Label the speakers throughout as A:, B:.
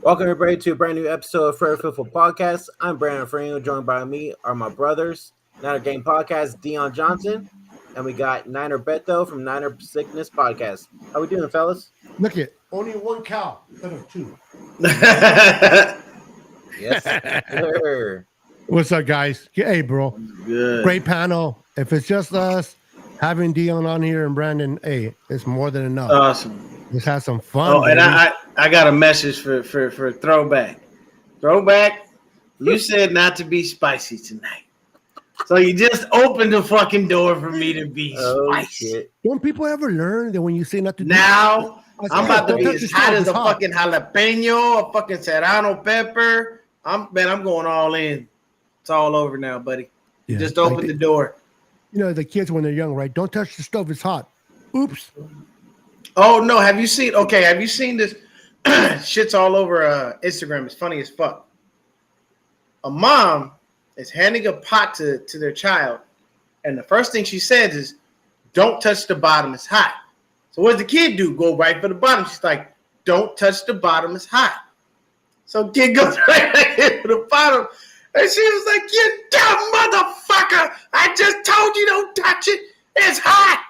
A: Welcome everybody to a brand new episode of Fair Football Podcast. I'm Brandon Farino, joined by me are my brothers, Niner Game Podcast, Deon Johnson, and we got Niner Beto from Niner Sickness Podcast. How we doing, fellas?
B: Look it, only one cow instead of two.
A: Yes, sir.
B: What's up, guys? Hey, bro.
C: Good.
B: Great panel. If it's just us, having Deon on here and Brandon, hey, it's more than enough.
C: Awesome.
B: Let's have some fun.
C: Oh, and
B: baby.
C: I got a message for Throwback. Throwback, you said not to be spicy tonight. So you just opened the fucking door for me to be spicy.
A: Shit.
B: Don't people ever learn that when you say not to
C: Now, I'm about to be
B: Don't
C: as
B: touch
C: hot
B: the
C: as a
B: stove,
C: fucking jalapeno, a fucking serrano pepper. I'm going all in. It's all over now, buddy. You
B: Yeah,
C: just opened the door.
B: You know, the kids when they're young, right? Don't touch the stove, it's hot. Oops.
C: Oh no, have you seen this? Shit's all over Instagram. It's funny as fuck. A mom is handing a pot to their child, and the first thing she says is, "Don't touch the bottom, it's hot." So what does the kid do? Go right for the bottom. She's like, "Don't touch the bottom, it's hot." So kid goes right for the bottom, and she was like, "You dumb motherfucker! I just told you don't touch it. It's hot."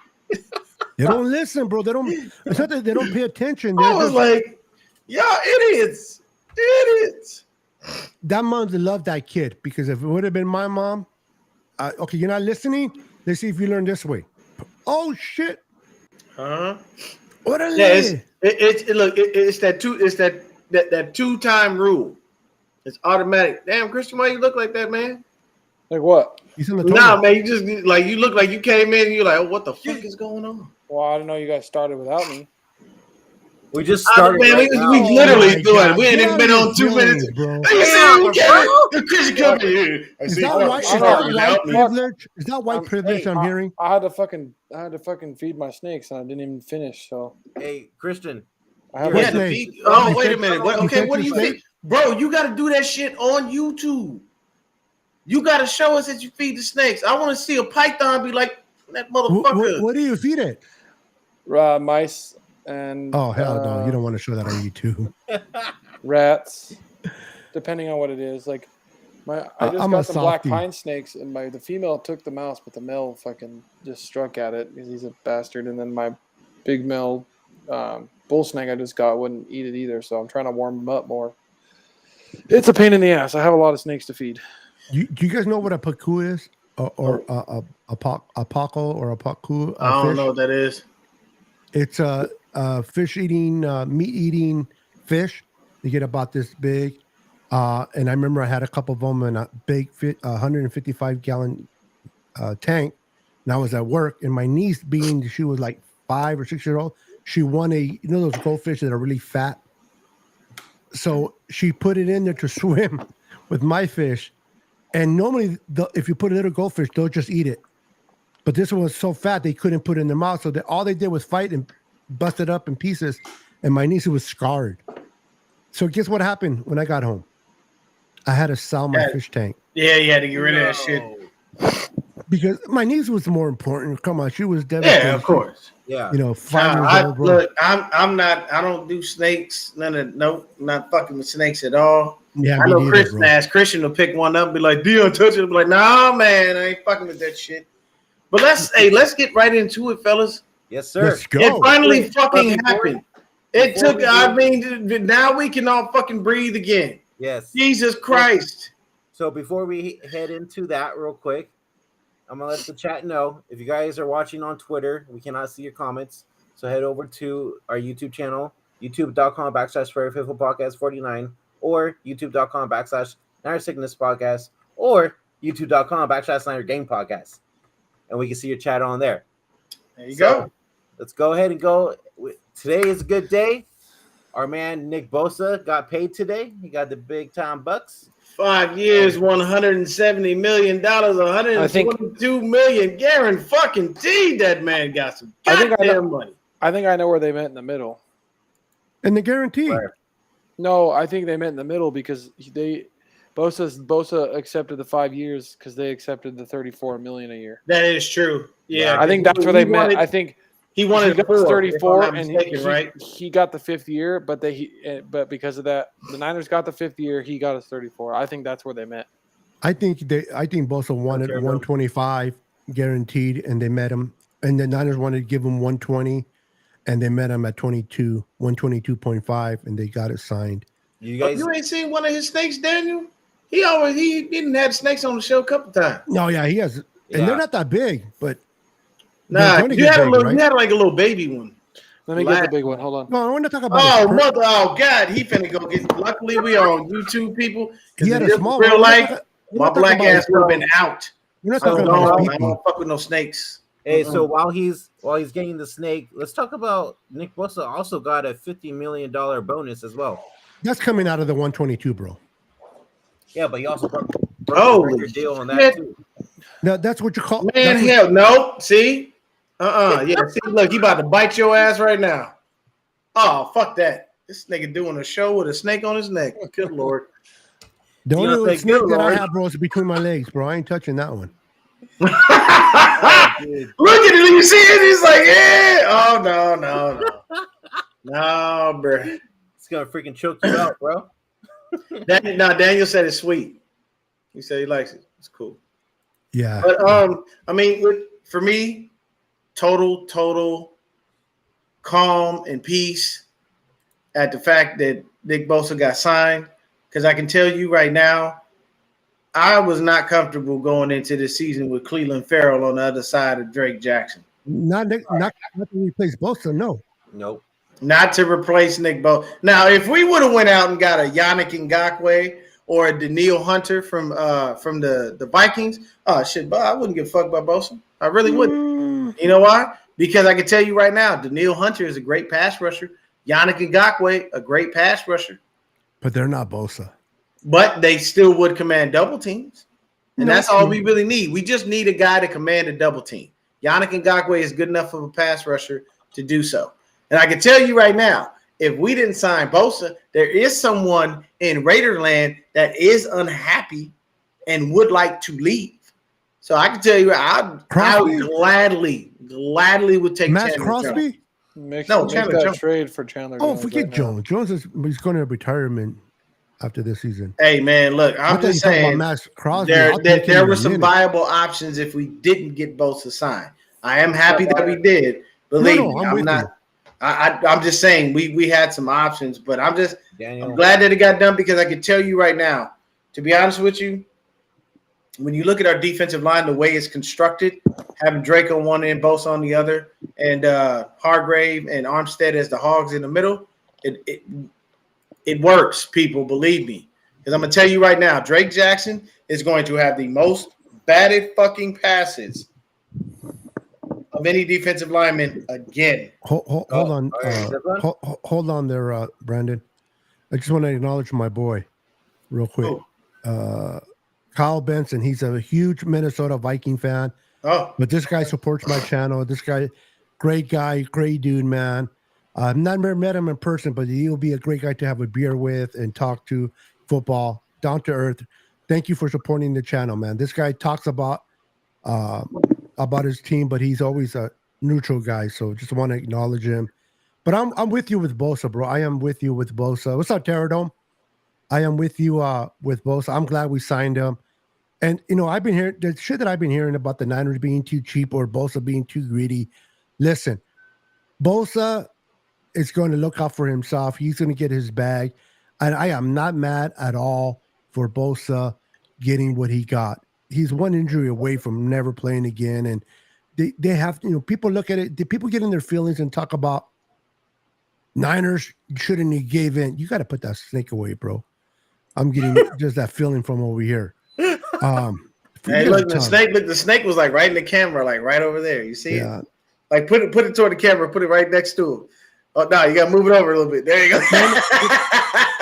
B: They don't listen, bro. They don't. It's not that they don't pay attention. They're
C: I was
B: just,
C: like, "Y'all idiots! Idiots!"
B: that mom loved that kid because if it would have been my mom, okay, you're not listening. Let's see if you learn this way. Oh shit!
C: Huh?
B: What a
C: Yeah, it's that two-time rule. It's automatic. Damn, Christian, why you look like that, man?
D: Like what?
B: He's in the
C: Nah,
B: toilet.
C: man, you just like you look like you came in and you're like, oh, what the fuck is going on?
D: Well, I didn't know you guys started without me.
A: We just started.
C: Man,
A: right
C: we
A: now.
C: literally
B: my
C: doing
B: God.
C: it. We ain't
B: Get
C: even
B: out
C: been
B: of
C: on
B: your
C: 2 minutes.
B: feelings, bro.
C: Hey, you see, we came Christian come here. I
B: Is
C: see
B: that white? Is that
C: started
B: white
C: without me.
B: privilege? Is that white privilege
A: hey,
B: I'm hearing?
D: I had to fucking feed my snakes and I didn't even finish. So
A: Hey, Christian.
D: I have
C: We
A: Yeah,
C: had to
B: snake.
C: feed. Oh,
B: You
C: wait a
B: fed-
C: minute. What,
B: you
C: okay,
B: fed
C: what do
B: your
C: you
B: snake?
C: think? Bro, you got to do that shit on YouTube. You got to show us that you feed the snakes. I want to see a python be like that motherfucker.
B: What do you feed it?
D: mice and
B: Oh hell no! You don't want to show that on YouTube.
D: rats, depending on what it is. Like I just
B: I'm
D: got
B: a
D: some black
B: softie.
D: pine snakes, and the female took the mouse, but the male fucking just struck at it because he's a bastard. And then my big male bull snake I just got wouldn't eat it either. So I'm trying to warm him up more. It's a pain in the ass. I have a lot of snakes to feed.
B: Do you guys know what a pacu is, or a paco or a pacu?
C: I don't
B: Fish?
C: know what that is.
B: It's a fish-eating, meat-eating fish. You get about this big, and I remember I had a couple of them in a big 155-gallon tank. And I was at work, and my niece, she was like 5 or 6 years old, she won those goldfish that are really fat. So she put it in there to swim with my fish. And normally, if you put a little goldfish, they'll just eat it. But this one was so fat they couldn't put it in their mouth. So all they did was fight and bust it up in pieces. And my niece was scarred. So guess what happened when I got home? I had to sell my fish tank.
C: Yeah, you had to get rid of that shit.
B: Because my niece was more important. Come on, she was devastated.
C: Yeah, of course.
A: Yeah.
B: 5 years old, bro.
C: Look, I'm not. I don't do snakes. Not fucking with snakes at all.
B: Yeah,
C: I
B: me
C: know
B: neither,
C: Christian
B: bro.
C: Christian will pick one up and be like, Deon, touch it. I'll be like, nah, man, I ain't fucking with that shit. But let's get right into it, fellas.
A: Yes, sir.
B: Let's go.
C: It finally fucking
A: Before-
C: happened. It
A: before
C: took.
A: we do-
C: I mean, now we can all fucking breathe again.
A: Yes.
C: Jesus Christ.
A: So before we head into that real quick, I'm going to let the chat know. If you guys are watching on Twitter, we cannot see your comments. So head over to our YouTube channel, youtube.com/FairFootballPodcast49 or youtube.com/Niner Sickness Podcast or youtube.com/Niner Game Podcast. And we can see your chat on there.
C: There you go.
A: Let's go ahead and go. Today is a good day. Our man Nick Bosa got paid today. He got the big time bucks.
C: 5 years, $170 million, $122 million. Garen fucking T, that man got some goddamn money.
D: I think I know where they met in the middle.
B: And the guarantee.
A: Right.
D: No, I think they met in the middle because Bosa accepted the 5 years because they accepted the $34 million a year.
C: That is true. Yeah,
D: I think that's where they met. I think
C: He wanted
D: got
C: 4,
D: 34,
C: if I'm not mistaken, right?
D: He got the 5th year, but because of that, the Niners got the 5th year. He got his 34. I think that's where they met.
B: I think Bosa wanted 125 guaranteed, and they met him. And the Niners wanted to give him 120, and they met him at 122.5, and they got it signed.
A: You guys,
C: you ain't seen one of his snakes, Daniel? He didn't have snakes on the show a couple times.
B: No, yeah, he has, and they're not that big, but
C: nah, you had like a little baby one.
D: Let me get the big one. Hold on.
B: No, I want to talk about.
C: Oh God, he finna go get. Luckily, we are on YouTube, people.
B: He had a small
C: real life. My black ass would have been out.
B: You're not talking about his
C: I don't fuck with no snakes.
A: Hey, so while he's getting the snake, let's talk about Nick Bosa also got a $50 million bonus as well.
B: That's coming out of the 122, bro.
A: Yeah, but he also broke a deal on that too.
B: No, that's what you call.
C: Man, hell no. See, yeah. See, look, he about to bite your ass right now. Oh, fuck that. This nigga doing a show with a snake on his neck. Good Lord.
B: The only snake that I have, bro, is between my legs, bro. I ain't touching that one.
C: Look at it. You see it? He's like, yeah. Oh, no, bro.
A: It's going to freaking choke you out, bro.
C: Daniel said it's sweet. He said he likes it. It's cool.
B: Yeah.
C: But, I mean, for me, total calm and peace at the fact that Nick Bosa got signed. Because I can tell you right now, I was not comfortable going into the season with Cleveland Farrell on the other side of Drake Jackson.
B: Not to replace Bosa, no.
A: Nope.
C: Not to replace Nick Bosa. Now, if we would have went out and got a Yannick Ngakoue or a Danielle Hunter from the Vikings, oh shit, but I wouldn't give a fuck about Bosa. I really wouldn't. You know why? Because I can tell you right now, Danielle Hunter is a great pass rusher. Yannick Ngakoue, a great pass rusher.
B: But they're not Bosa.
C: But they still would command double teams. And that's all we really need. We just need a guy to command a double team. Yannick Ngakoue is good enough of a pass rusher to do so. And I can tell you right now, if we didn't sign Bosa, there is someone in Raiderland that is unhappy and would like to leave. So I can tell you, I would gladly would take
B: Max
C: Chandler
B: Crosby.
C: Jones. No,
D: Chandler Jones. Trade for Chandler.
B: Oh,
D: Jones
B: forget
D: right
B: Jones. Jones he's going to retirement after this season.
C: Hey man, look, I'm just saying
B: Max Crosby,
C: there were some viable options if we didn't get Bosa signed. I am happy that we did. Believe me, I'm not. I'm just saying we had some options, but I'm glad that it got done because I can tell you right now, to be honest with you, when you look at our defensive line, the way it's constructed, having Drake on one end, Bosa on the other, and Hargrave and Armstead as the hogs in the middle, it works, people, believe me. Because I'm going to tell you right now, Drake Jackson is going to have the most batted fucking passes of any defensive lineman again.
B: Hold on. Hold on there, Brandon. I just want to acknowledge my boy real quick. Kyle Benson, he's a huge Minnesota Viking fan.
C: Oh,
B: but this guy supports my channel. This guy, great guy, great dude, man. I've never met him in person, but he'll be a great guy to have a beer with and talk to football, down to earth. Thank you for supporting the channel, man. This guy talks about his team, but he's always a neutral guy. So just want to acknowledge him. But I'm with you with Bosa, bro. I am with you with Bosa. What's up, Terradome? I am with you with Bosa. I'm glad we signed him. And, I've been hearing the shit that I've been hearing about the Niners being too cheap or Bosa being too greedy. Listen, Bosa is going to look out for himself. He's going to get his bag. And I am not mad at all for Bosa getting what he got. He's one injury away from never playing again. And they have, people look at it. People get in their feelings and talk about Niners shouldn't have gave in. You got to put that snake away, bro. I'm getting just that feeling from over here.
C: Hey, look, the snake was like right in the camera, like right over there. You see it? Like put it toward the camera, put it right next to him. Oh no, you gotta move it over a little bit. There you go.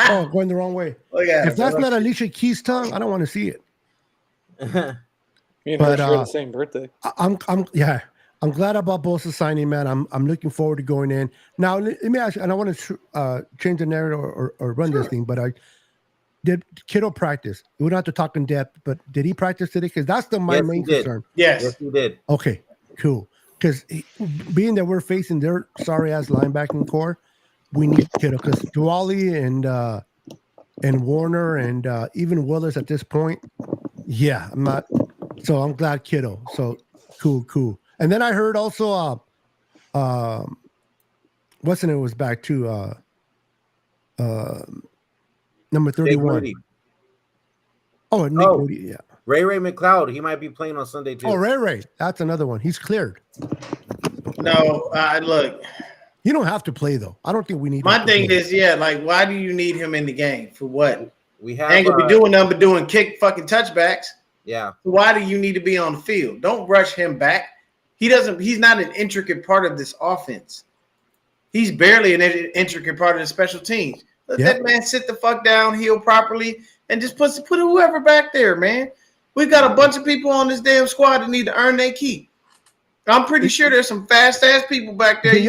B: Oh, going the wrong way. If that's not Alicia Keys' tongue, I don't want to see it.
D: Me and her share the same birthday.
B: I'm glad about Bosa signing, man. I'm looking forward to going in. Now let me ask you, and I want to change the narrative or run this thing, but did Kittle practice? We don't have to talk in depth, but did he practice today? Because that's my main concern.
C: Yes,
A: he did.
B: Okay, cool. because being that we're facing their sorry ass linebacking core, we need Kittle because Dwally and Warner and even Willis at this point. Yeah, I'm not. So I'm glad Kittle. So cool. And then I heard also what's the name was back to number 31.
A: Moody.
B: Oh, Nick Moody, yeah.
A: Ray McLeod, he might be playing on Sunday too.
B: Oh, Ray, that's another one. He's cleared.
C: No, look.
B: You don't have to play though. I don't think we need.
C: My thing is, like, why do you need him in the game for what?
A: We have
C: ain't gonna be doing nothing but doing kick fucking touchbacks.
A: Yeah.
C: Why do you need to be on the field? Don't rush him back. He's not an intricate part of this offense. He's barely an intricate part of the special teams. Let that man sit the fuck down, heal properly, and just put whoever back there, man. We got a bunch of people on this damn squad that need to earn their keep. I'm pretty sure there's some fast ass people back there.
B: The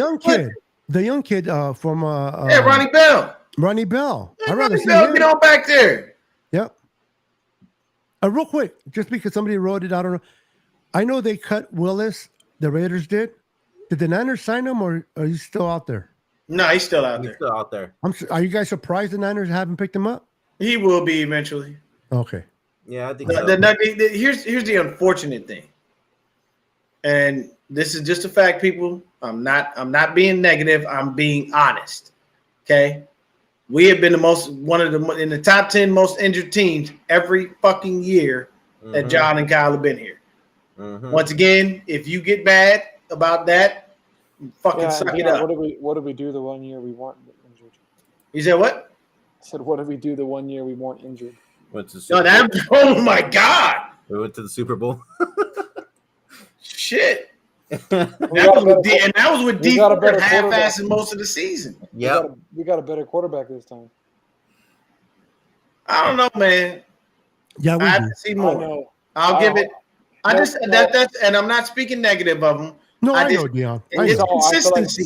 B: young kid from
C: Ronnie Bell.
B: Ronnie Bell.
C: I'd rather see him. Get on back there.
B: Yep. Real quick, just because somebody wrote it, I don't know. I know they cut Willis. The Raiders did. Did the Niners sign him, or are you still out there?
C: No, he's still out there.
A: Still out there.
B: Are you guys surprised the Niners haven't picked him up?
C: He will be eventually.
B: Okay.
A: Yeah, I think so.
C: Here's the unfortunate thing, and this is just a fact, people. I'm not being negative. I'm being honest. Okay, we have been in the top 10 most injured teams every fucking year that John and Kyle have been here. Once again, if you get mad about that, fucking suck it up.
D: What did we do the 1 year we weren't injured?
C: You said what?
D: I said, what did we do the 1 year we weren't injured?
A: Went to the Super Bowl.
C: Oh my God.
A: We went to the Super Bowl.
C: Shit. That was with deep half-assing most of the season.
A: Yeah.
D: We got a better quarterback this time.
C: I don't know, man.
B: Yeah,
C: I have to see more. I'll give it. And I'm not speaking negative of them.
B: No, I know, Deon.
C: It's consistency.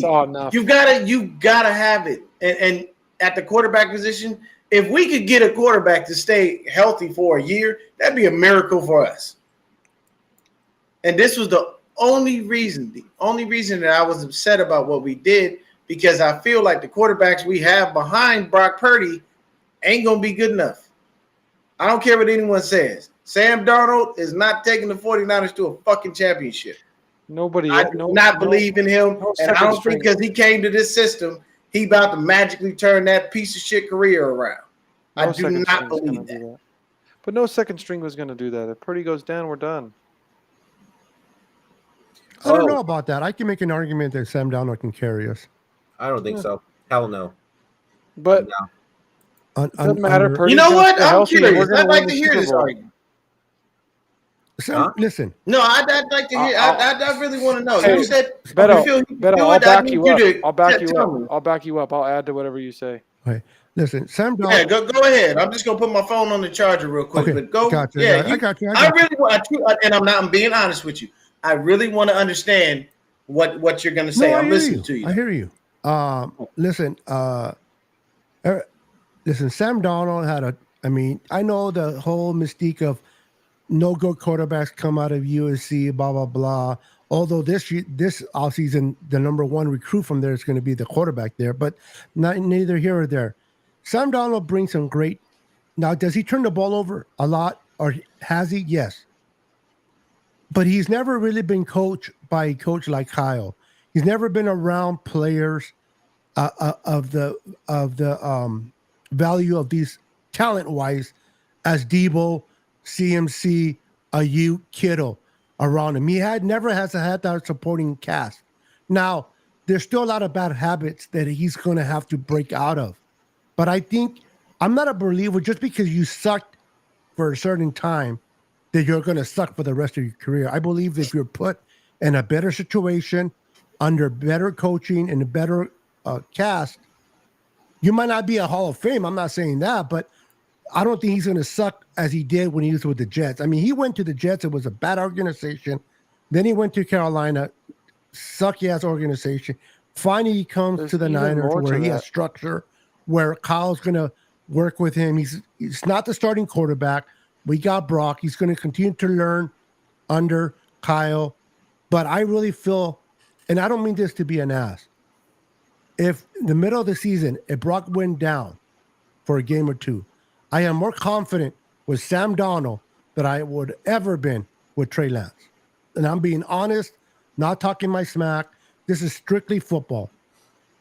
C: You gotta have it. And at the quarterback position, if we could get a quarterback to stay healthy for a year, that'd be a miracle for us. And this was the only reason that I was upset about what we did, because I feel like the quarterbacks we have behind Brock Purdy ain't gonna be good enough. I don't care what anyone says. Sam Darnold is not taking the 49ers to a fucking championship. I do not believe in him, and I don't think because he came to this system, he about to magically turn that piece of shit career around. I do not believe that.
D: But no second string was going to do that. If Purdy goes down, we're done.
B: I don't know about that. I can make an argument that Sam Darnold can carry us.
A: I don't think so. Hell no.
D: But doesn't matter.
C: You know what? I'm curious. I'd like to hear this argument.
B: Listen.
C: No, I'd like to hear. I really want to know.
D: Hey,
C: you said,
D: Beto, I'll back you up. I'll back you up. I'll add to whatever you say.
B: Okay. Listen, Sam Darnold.
C: Yeah, go ahead. I'm just gonna put my phone on the charger real quick.
B: Okay,
C: but go.
B: Gotcha.
C: Yeah,
B: I got you.
C: I really want, and I'm being honest with you. I really want to understand what you're gonna say.
B: No,
C: I'm listening to you.
B: I hear you. Listen. Listen. Sam Darnold had I know the whole mystique of no good quarterbacks come out of USC, blah, blah, blah. Although this offseason, the number one recruit from there is going to be the quarterback there, but neither here or there. Sam Darnold brings some great. Now, does he turn the ball over a lot, or has he? Yes. But he's never really been coached by a coach like Kyle. He's never been around players of the value of these talent-wise as Debo, CMC, Ayuk, Kittle around him. He never has had that supporting cast. Now, there's still a lot of bad habits that he's going to have to break out of. But I think I'm not a believer just because you sucked for a certain time that you're going to suck for the rest of your career. I believe if you're put in a better situation, under better coaching and a better cast, you might not be a Hall of Fame. I'm not saying that, but I don't think he's going to suck as he did when he was with the Jets. I mean, he went to the Jets. It was a bad organization. Then he went to Carolina, sucky-ass organization. Finally, he comes to the Niners where he has structure, where Kyle's going to work with him. He's not the starting quarterback. We got Brock. He's going to continue to learn under Kyle. But I really feel, and I don't mean this to be an ass, if in the middle of the season, if Brock went down for a game or two, I am more confident with Sam Darnold than I would ever been with Trey Lance. And I'm being honest, not talking my smack. This is strictly football.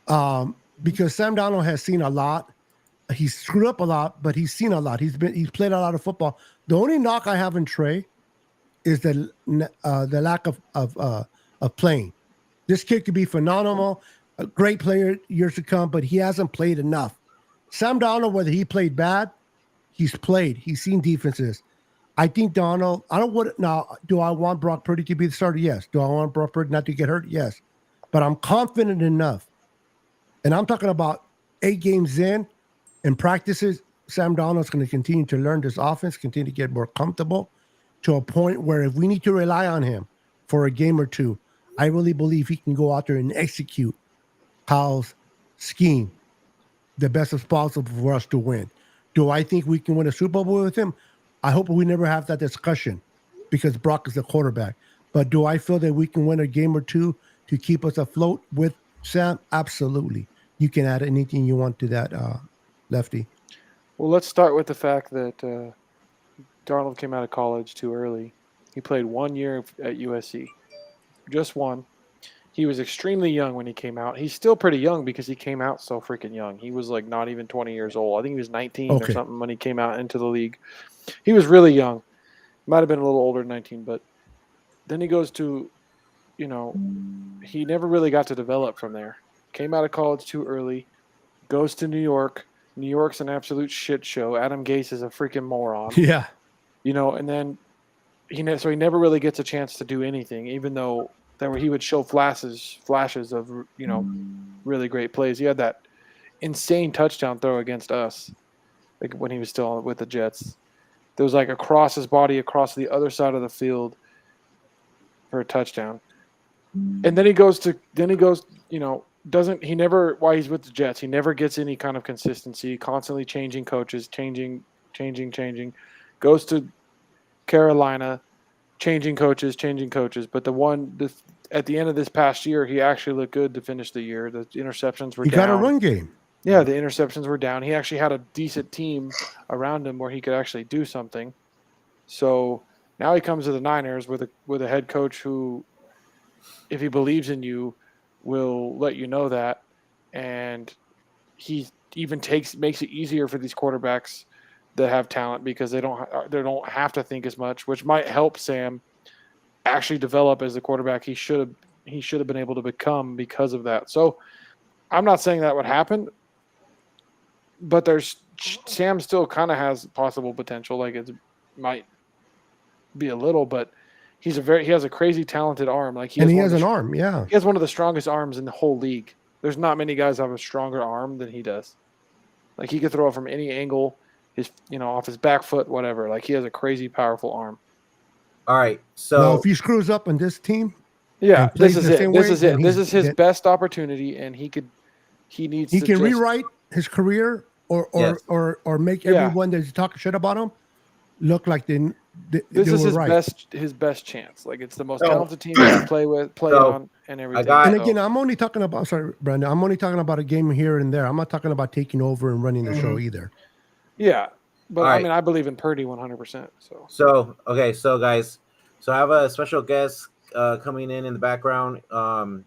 B: Because Sam Darnold has seen a lot. He's screwed up a lot, but he's seen a lot. He's played a lot of football. The only knock I have in Trey is the lack of playing. This kid could be phenomenal, a great player years to come, but he hasn't played enough. Sam Darnold, whether he played bad, he's played. He's seen defenses. I think Darnold. Do I want Brock Purdy to be the starter? Yes. Do I want Brock Purdy not to get hurt? Yes. But I'm confident enough, and I'm talking about 8 games in practices. Sam Darnold's going to continue to learn this offense, continue to get more comfortable to a point where if we need to rely on him for a game or two, I really believe he can go out there and execute Kyle's scheme the best as possible for us to win. Do I think we can win a Super Bowl with him? I hope we never have that discussion because Brock is the quarterback. But do I feel that we can win a game or two to keep us afloat with Sam? Absolutely. You can add anything you want to that, Lefty.
D: Well, let's start with the fact that Darnold came out of college too early. He played 1 year at USC. Just one. He was extremely young when he came out. He's still pretty young because he came out so freaking young. He was like not even 20 years old. I think he was 19 or something when he came out into the league. He was really young. Might have been a little older than 19, but then he goes to, he never really got to develop from there. Came out of college too early. Goes to New York. New York's an absolute shit show. Adam Gase is a freaking moron.
B: Yeah.
D: And then he never really gets a chance to do anything, even though he would show flashes of, really great plays. He had that insane touchdown throw against us, like when he was still with the Jets. There was like across his body, across the other side of the field for a touchdown. And then he goes, while he's with the Jets, he never gets any kind of consistency, constantly changing coaches, changing. Goes to Carolina, changing coaches. But at the end of this past year, he actually looked good to finish the year. The interceptions were down.
B: He got a run game.
D: Yeah, the interceptions were down. He actually had a decent team around him where he could actually do something. So now he comes to the Niners with a head coach who, if he believes in you, will let you know that, and he even makes it easier for these quarterbacks that have talent because they don't have to think as much, which might help Sam actually develop as the quarterback he should have been able to become because of that. So I'm not saying that would happen, but Sam still kind of has possible potential. Like it might be a little, but he has a crazy talented arm. Like he has an arm. Yeah, he has one of the strongest arms in the whole league. There's not many guys that have a stronger arm than he does. Like he could throw it from any angle, off his back foot, whatever. Like he has a crazy powerful arm.
A: All right, so
B: now, if he screws up on this team,
D: this is it. This is his best opportunity, and he can
B: rewrite his career or make everyone that's talking shit about him look like this
D: is his best chance. Like it's the most talented team he can play on, and everything.
B: And again, I'm only talking about. Sorry, Brandon. I'm only talking about a game here and there. I'm not talking about taking over and running the show either.
D: Yeah, but I believe in Purdy 100%.
A: So guys, I have a special guest coming in the background.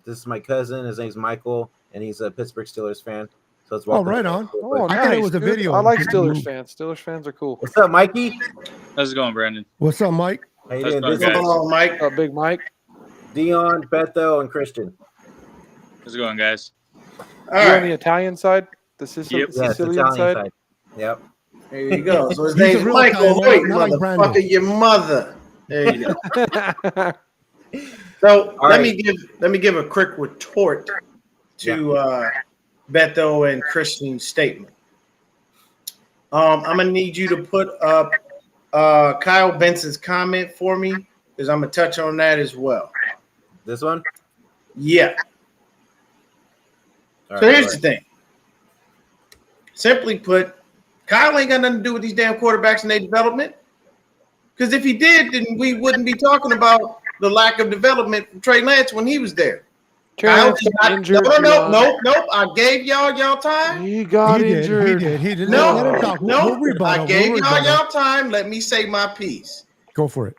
A: This is my cousin. His name's Michael, and he's a Pittsburgh Steelers fan. So it's welcome.
B: Right on.
D: Oh,
B: I thought it was a video.
D: I like Steelers fans. Steelers fans are cool.
A: What's up, Mikey?
E: How's it going, Brandon?
B: What's up, Mike?
A: How you doing?
E: What's up,
C: Mike?
D: What's up, Big Mike?
A: Deon, Beto, and Christian.
E: How's it going, guys?
D: On the Italian side? The Sicilian
A: Italian
D: side?
A: Yep.
C: There you go. So his name's Michael. Wait, motherfucker, your mother. There you go. So let me give a quick retort to Beto and Christian's statement. I'm gonna need you to put up Kyle Benson's comment for me because I'm gonna touch on that as well.
A: This one?
C: Yeah.
A: All
C: so
A: right,
C: here's the thing. Simply put, Kyle ain't got nothing to do with these damn quarterbacks and their development. Because if he did, then we wouldn't be talking about the lack of development from Trey Lance when he was there.
D: Trey Lance got injured.
C: Nope. I gave y'all time.
D: He got injured.
B: He did.
C: No,
B: Let him talk.
C: no.
B: We'll
C: I gave y'all time. Let me say my piece.
B: Go for it.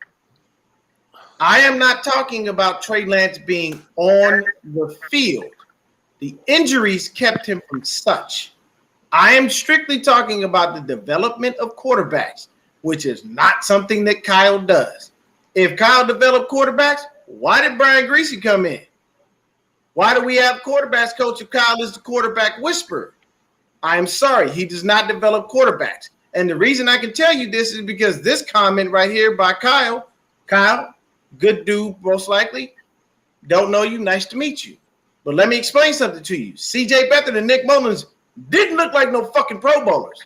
C: I am not talking about Trey Lance being on the field. The injuries kept him from such. I am strictly talking about the development of quarterbacks, which is not something that Kyle does. If Kyle developed quarterbacks, why did Brian Griese come in? Why do we have quarterbacks coach if Kyle is the quarterback whisperer? I am sorry, he does not develop quarterbacks. And the reason I can tell you this is because this comment right here by Kyle, good dude, most likely, don't know you, nice to meet you. But let me explain something to you. C.J. Beathard and Nick Mullins didn't look like no fucking Pro Bowlers.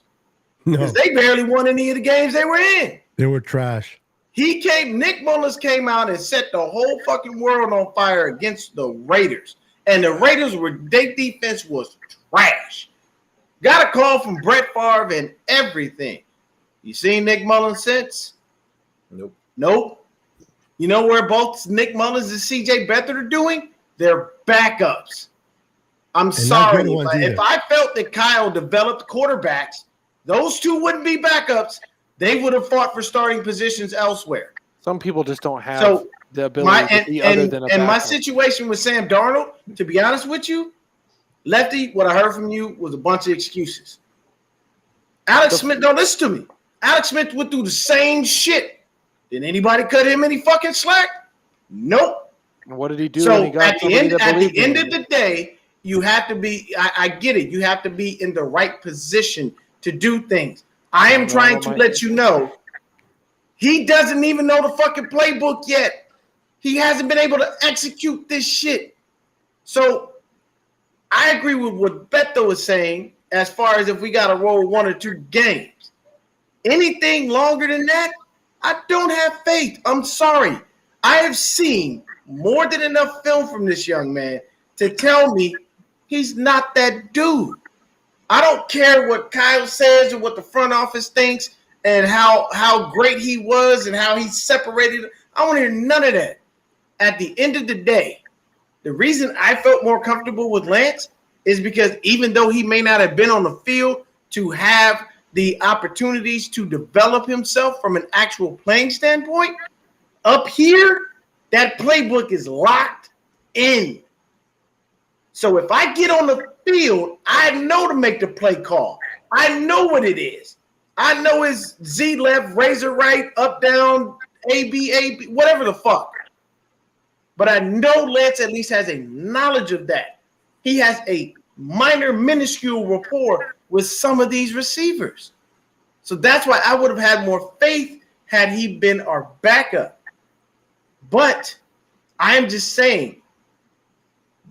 C: Because they barely won any of the games they were in.
B: They were trash.
C: Nick Mullins came out and set the whole fucking world on fire against the Raiders. And the Raiders their defense was trash. Got a call from Brett Favre and everything. You seen Nick Mullins since? Nope. You know where both Nick Mullins and C.J. Beathard are doing? They're backups. I'm sorry. If I felt that Kyle developed quarterbacks, those two wouldn't be backups. They would have fought for starting positions elsewhere.
D: Some people just don't have the ability to be other than a backup.
C: And my situation with Sam Darnold, to be honest with you, Lefty, what I heard from you was a bunch of excuses. Alex Smith, don't listen to me. Alex Smith went through the same shit. Did anybody cut him any fucking slack? Nope.
D: What did he do?
C: So at the end of the day, you have to be, I get it. You have to be in the right position to do things. I am trying to let you know he doesn't even know the fucking playbook yet. He hasn't been able to execute this shit. So I agree with what Beto was saying as far as if we got to roll 1 or 2 games. Anything longer than that, I don't have faith. I'm sorry. I have seen more than enough film from this young man to tell me he's not that dude. I don't care what Kyle says or what the front office thinks and how great he was and how he separated. I don't hear none of that. At the end of the day, the reason I felt more comfortable with Lance is because even though he may not have been on the field to have the opportunities to develop himself from an actual playing standpoint, up here, that playbook is locked in. So if I get on the field, I know to make the play call. I know what it is. I know it's Z left, razor right, up, down, A, B, whatever the fuck. But I know Lance at least has a knowledge of that. He has a minuscule rapport with some of these receivers. So that's why I would have had more faith had he been our backup. But I am just saying,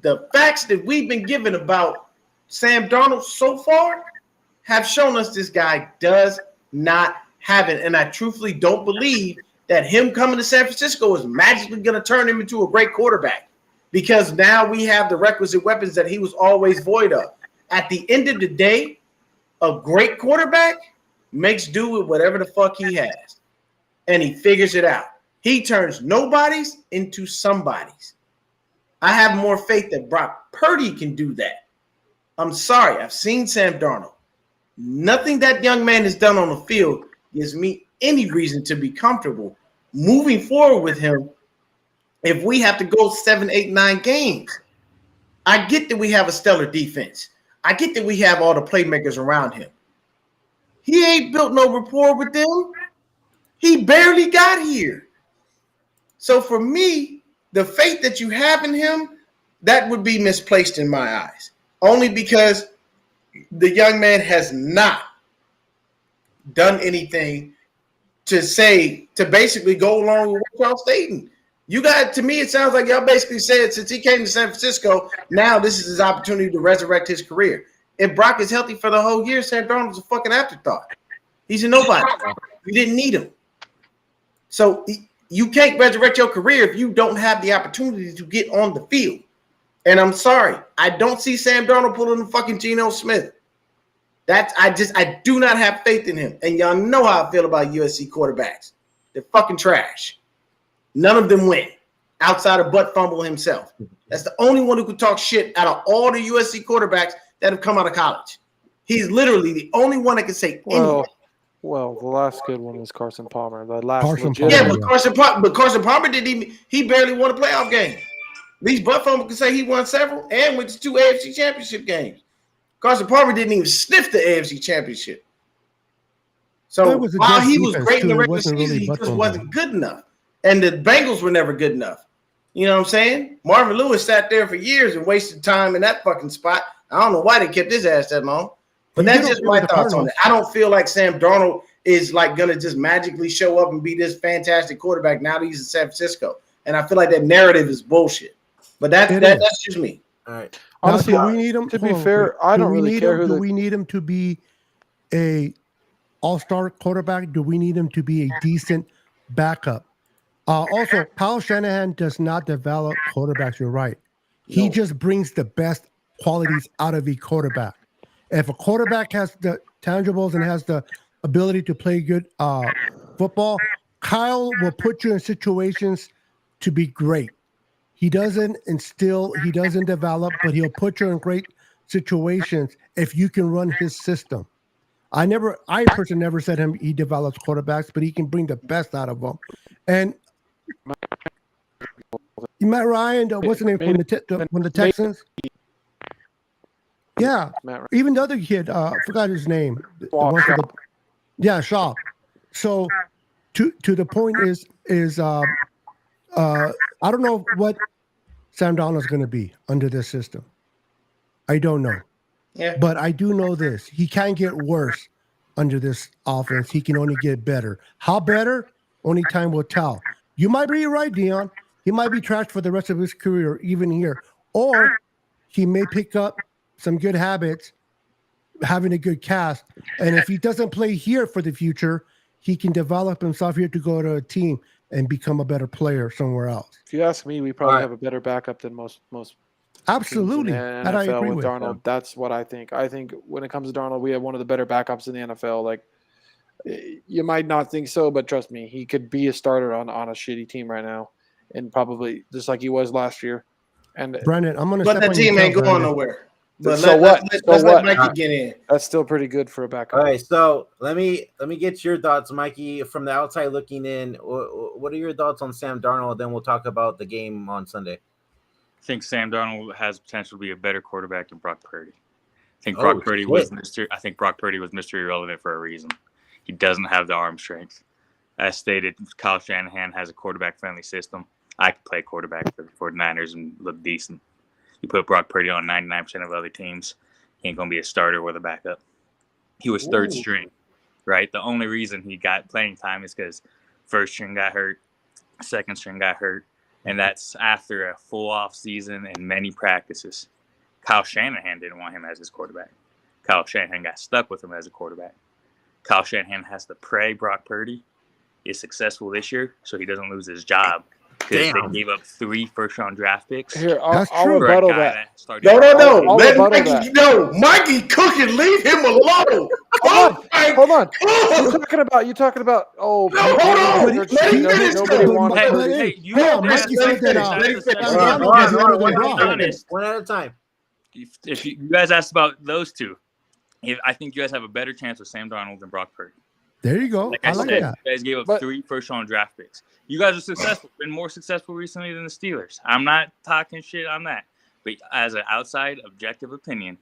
C: the facts that we've been given about Sam Darnold so far have shown us this guy does not have it. And I truthfully don't believe that him coming to San Francisco is magically going to turn him into a great quarterback, because now we have the requisite weapons that he was always void of. At the end of the day, a great quarterback makes do with whatever the fuck he has, and he figures it out. He turns nobodies into somebodies. I have more faith that Brock Purdy can do that. I'm sorry. I've seen Sam Darnold. Nothing that young man has done on the field gives me any reason to be comfortable moving forward with him if we have to go 7, 8, 9 games. I get that we have a stellar defense. I get that we have all the playmakers around him. He ain't built no rapport with them. He barely got here. So for me, the faith that you have in him, that would be misplaced in my eyes. Only because the young man has not done anything to basically go along with what y'all stating. You got, to me, it sounds like y'all basically said since he came to San Francisco, now this is his opportunity to resurrect his career. If Brock is healthy for the whole year, Sam Darnold's a fucking afterthought. He's a nobody. You didn't need him. So you can't resurrect your career if you don't have the opportunity to get on the field. And I'm sorry, I don't see Sam Darnold pulling the fucking Geno Smith. I do not have faith in him. And y'all know how I feel about USC quarterbacks. They're fucking trash. None of them win. outside of butt fumble himself. That's the only one who could talk shit out of all the USC quarterbacks that have come out of college. He's literally the only one that can say anything.
D: Well, the last good one was Carson Palmer. The last
B: Carson
D: legit.
C: Yeah,
B: Palmer,
C: but Carson Palmer didn't even. He barely won a playoff game. These butt fumble can say he won several and went to 2 AFC championship games. Carson Palmer didn't even sniff the AFC championship. So while he was great in the regular season, he just wasn't good enough. And the Bengals were never good enough. You know what I'm saying? Marvin Lewis sat there for years and wasted time in that fucking spot. I don't know why they kept his ass that long. But that's just my thoughts on it. I don't feel like Sam Darnold is like going to just magically show up and be this fantastic quarterback now that he's in San Francisco. And I feel like that narrative is bullshit. But that's just me.
A: All right.
D: Honestly,
B: do we need him
D: to be fair, I don't really care
B: Do we need him to be a all-star quarterback? Do we need him to be a decent backup? Also, Kyle Shanahan does not develop quarterbacks. You're right. He just brings the best qualities out of a quarterback. If a quarterback has the tangibles and has the ability to play good football, Kyle will put you in situations to be great. He doesn't develop, but he'll put you in great situations if you can run his system. I personally never said he develops quarterbacks, but he can bring the best out of them. And Matt Ryan, what's the name from the Texans? Yeah, even the other kid, I forgot his name. Shaw. So to the point is I don't know what Sam Darnold is going to be under this system. I don't know. Yeah. But I do know this. He can't get worse under this offense. He can only get better. How better? Only time will tell. You might be right, Deon. He might be trashed for the rest of his career, even here. Or he may pick up some good habits, having a good cast. And if he doesn't play here for the future, he can develop himself here to go to a team and become a better player somewhere else.
D: If you ask me, we probably have a better backup than most
B: Absolutely.
D: That I agree with Darnold. Yeah. That's what I think. I think when it comes to Darnold, we have one of the better backups in the NFL. Like, you might not think so, but trust me, he could be a starter on a shitty team right now, and probably just like he was last year. And
B: Brandon, I'm going to.
C: But that team ain't going nowhere. But
D: so
C: let's let Mikey get in.
D: That's still pretty good for a backup.
A: All right, so let me get your thoughts, Mikey, from the outside looking in. What are your thoughts on Sam Darnold? Then we'll talk about the game on Sunday.
E: I think Sam Darnold has potential to be a better quarterback than Brock Purdy. I think Brock Purdy was Mr. Irrelevant for a reason. He doesn't have the arm strength. As stated, Kyle Shanahan has a quarterback-friendly system. I could play quarterback for the 49ers and look decent. You put Brock Purdy on 99% of other teams, he ain't going to be a starter with a backup. He was third string, right? The only reason he got playing time is because first string got hurt, second string got hurt, and that's after a full off season and many practices. Kyle Shanahan didn't want him as his quarterback. Kyle Shanahan got stuck with him as a quarterback. Kyle Shanahan has to pray Brock Purdy is successful this year so he doesn't lose his job. Because they gave up 3 first-round draft picks.
D: Here, I'll rebuttal that.
C: No. Let Mikey know. Mikey cooking. Leave him alone.
D: Hold on. You talking about? Oh,
C: no, hold on. Let him finish.
D: Nobody wanted.
A: Hey, you
B: Mikey said that.
A: One at a time.
E: If you guys asked about those two, I think you guys have a better chance with Sam Darnold than Brock Purdy.
B: There you go. I like that.
E: You guys gave up 3 first-round draft picks. You guys are successful, been more successful recently than the Steelers. I'm not talking shit on that. But as an outside, objective opinion,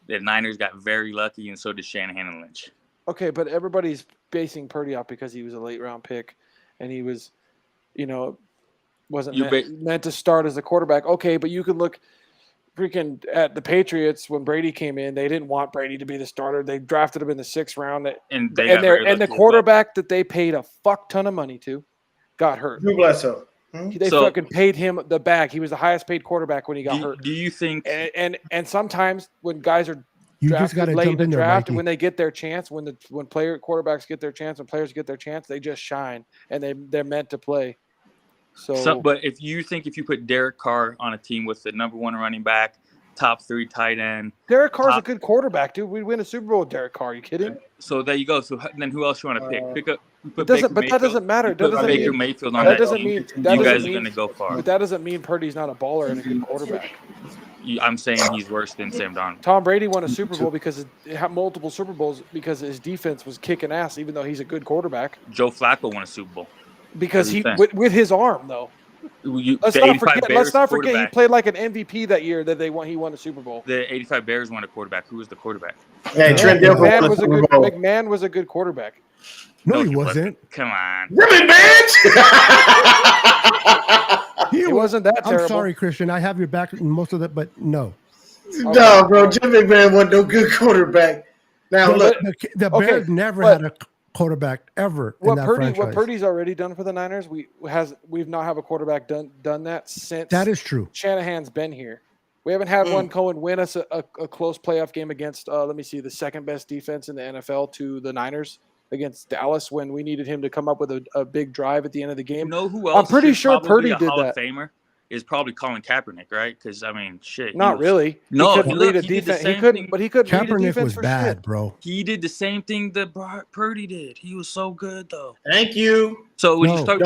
E: the Niners got very lucky, and so did Shanahan and Lynch.
D: Okay, but everybody's basing Purdy out because he was a late-round pick, and he was, wasn't meant to start as a quarterback. Okay, but you could look freaking at the Patriots when Brady came in. They didn't want Brady to be the starter. They drafted him in the 6th round, and the quarterback that they paid a fuck ton of money to got hurt.
C: Drew Bledsoe.
D: They fucking paid him the bag. He was the highest paid quarterback when he got hurt.
E: Do you think?
D: And sometimes when guys are drafted late in the draft, and when they get their chance, when quarterbacks get their chance, when players get their chance, they just shine, and they're meant to play.
E: But if you put Derek Carr on a team with the number 1 running back, top 3 tight end,
D: Derek Carr's a good quarterback, dude. We'd win a Super Bowl with Derek Carr. Are you kidding?
E: So there you go. So then who else you want to pick? But
D: that doesn't matter. That doesn't
E: Baker
D: mean
E: Mayfield on
D: that
E: that
D: doesn't
E: team,
D: mean
E: you
D: that
E: guys
D: doesn't
E: are
D: mean
E: going to go far.
D: But that doesn't mean Purdy's not a baller and a good quarterback.
E: I'm saying he's worse than Sam Darnold.
D: Tom Brady won a Super Bowl because he had multiple Super Bowls because his defense was kicking ass, even though he's a good quarterback.
E: Joe Flacco won a Super Bowl
D: because he with his arm though. Let's not forget he played like an MVP that year that he won a Super Bowl.
E: The 85 Bears won a quarterback. Who was the quarterback?
C: Yeah, Trent
D: McMahon was a good quarterback.
B: No, he wasn't.
E: Come on.
C: Really,
D: He wasn't that terrible.
B: I'm sorry, Christian. I have your back in most of that, but no.
C: No, bro. Jim McMahon wasn't no good quarterback. Now, look.
B: The Bears never had a quarterback ever in that franchise.
D: What Purdy's already done for the Niners, we've not have a quarterback done that since
B: that is true.
D: Shanahan's been here. We haven't had one go and win us a close playoff game against the second best defense in the NFL to the Niners against Dallas when we needed him to come up with a big drive at the end of the game.
E: You know who else?
D: I'm pretty sure Purdy did
E: Hall
D: that.
E: Of Famer is probably Colin Kaepernick, right? Because I mean, shit.
D: Not really.
E: No,
D: he couldn't read a defense. He couldn't read a defense
B: was
D: for
B: bad,
D: shit.
B: bro.
E: He did the same thing that Purdy did. He was so good, though.
C: Thank you.
E: So when you start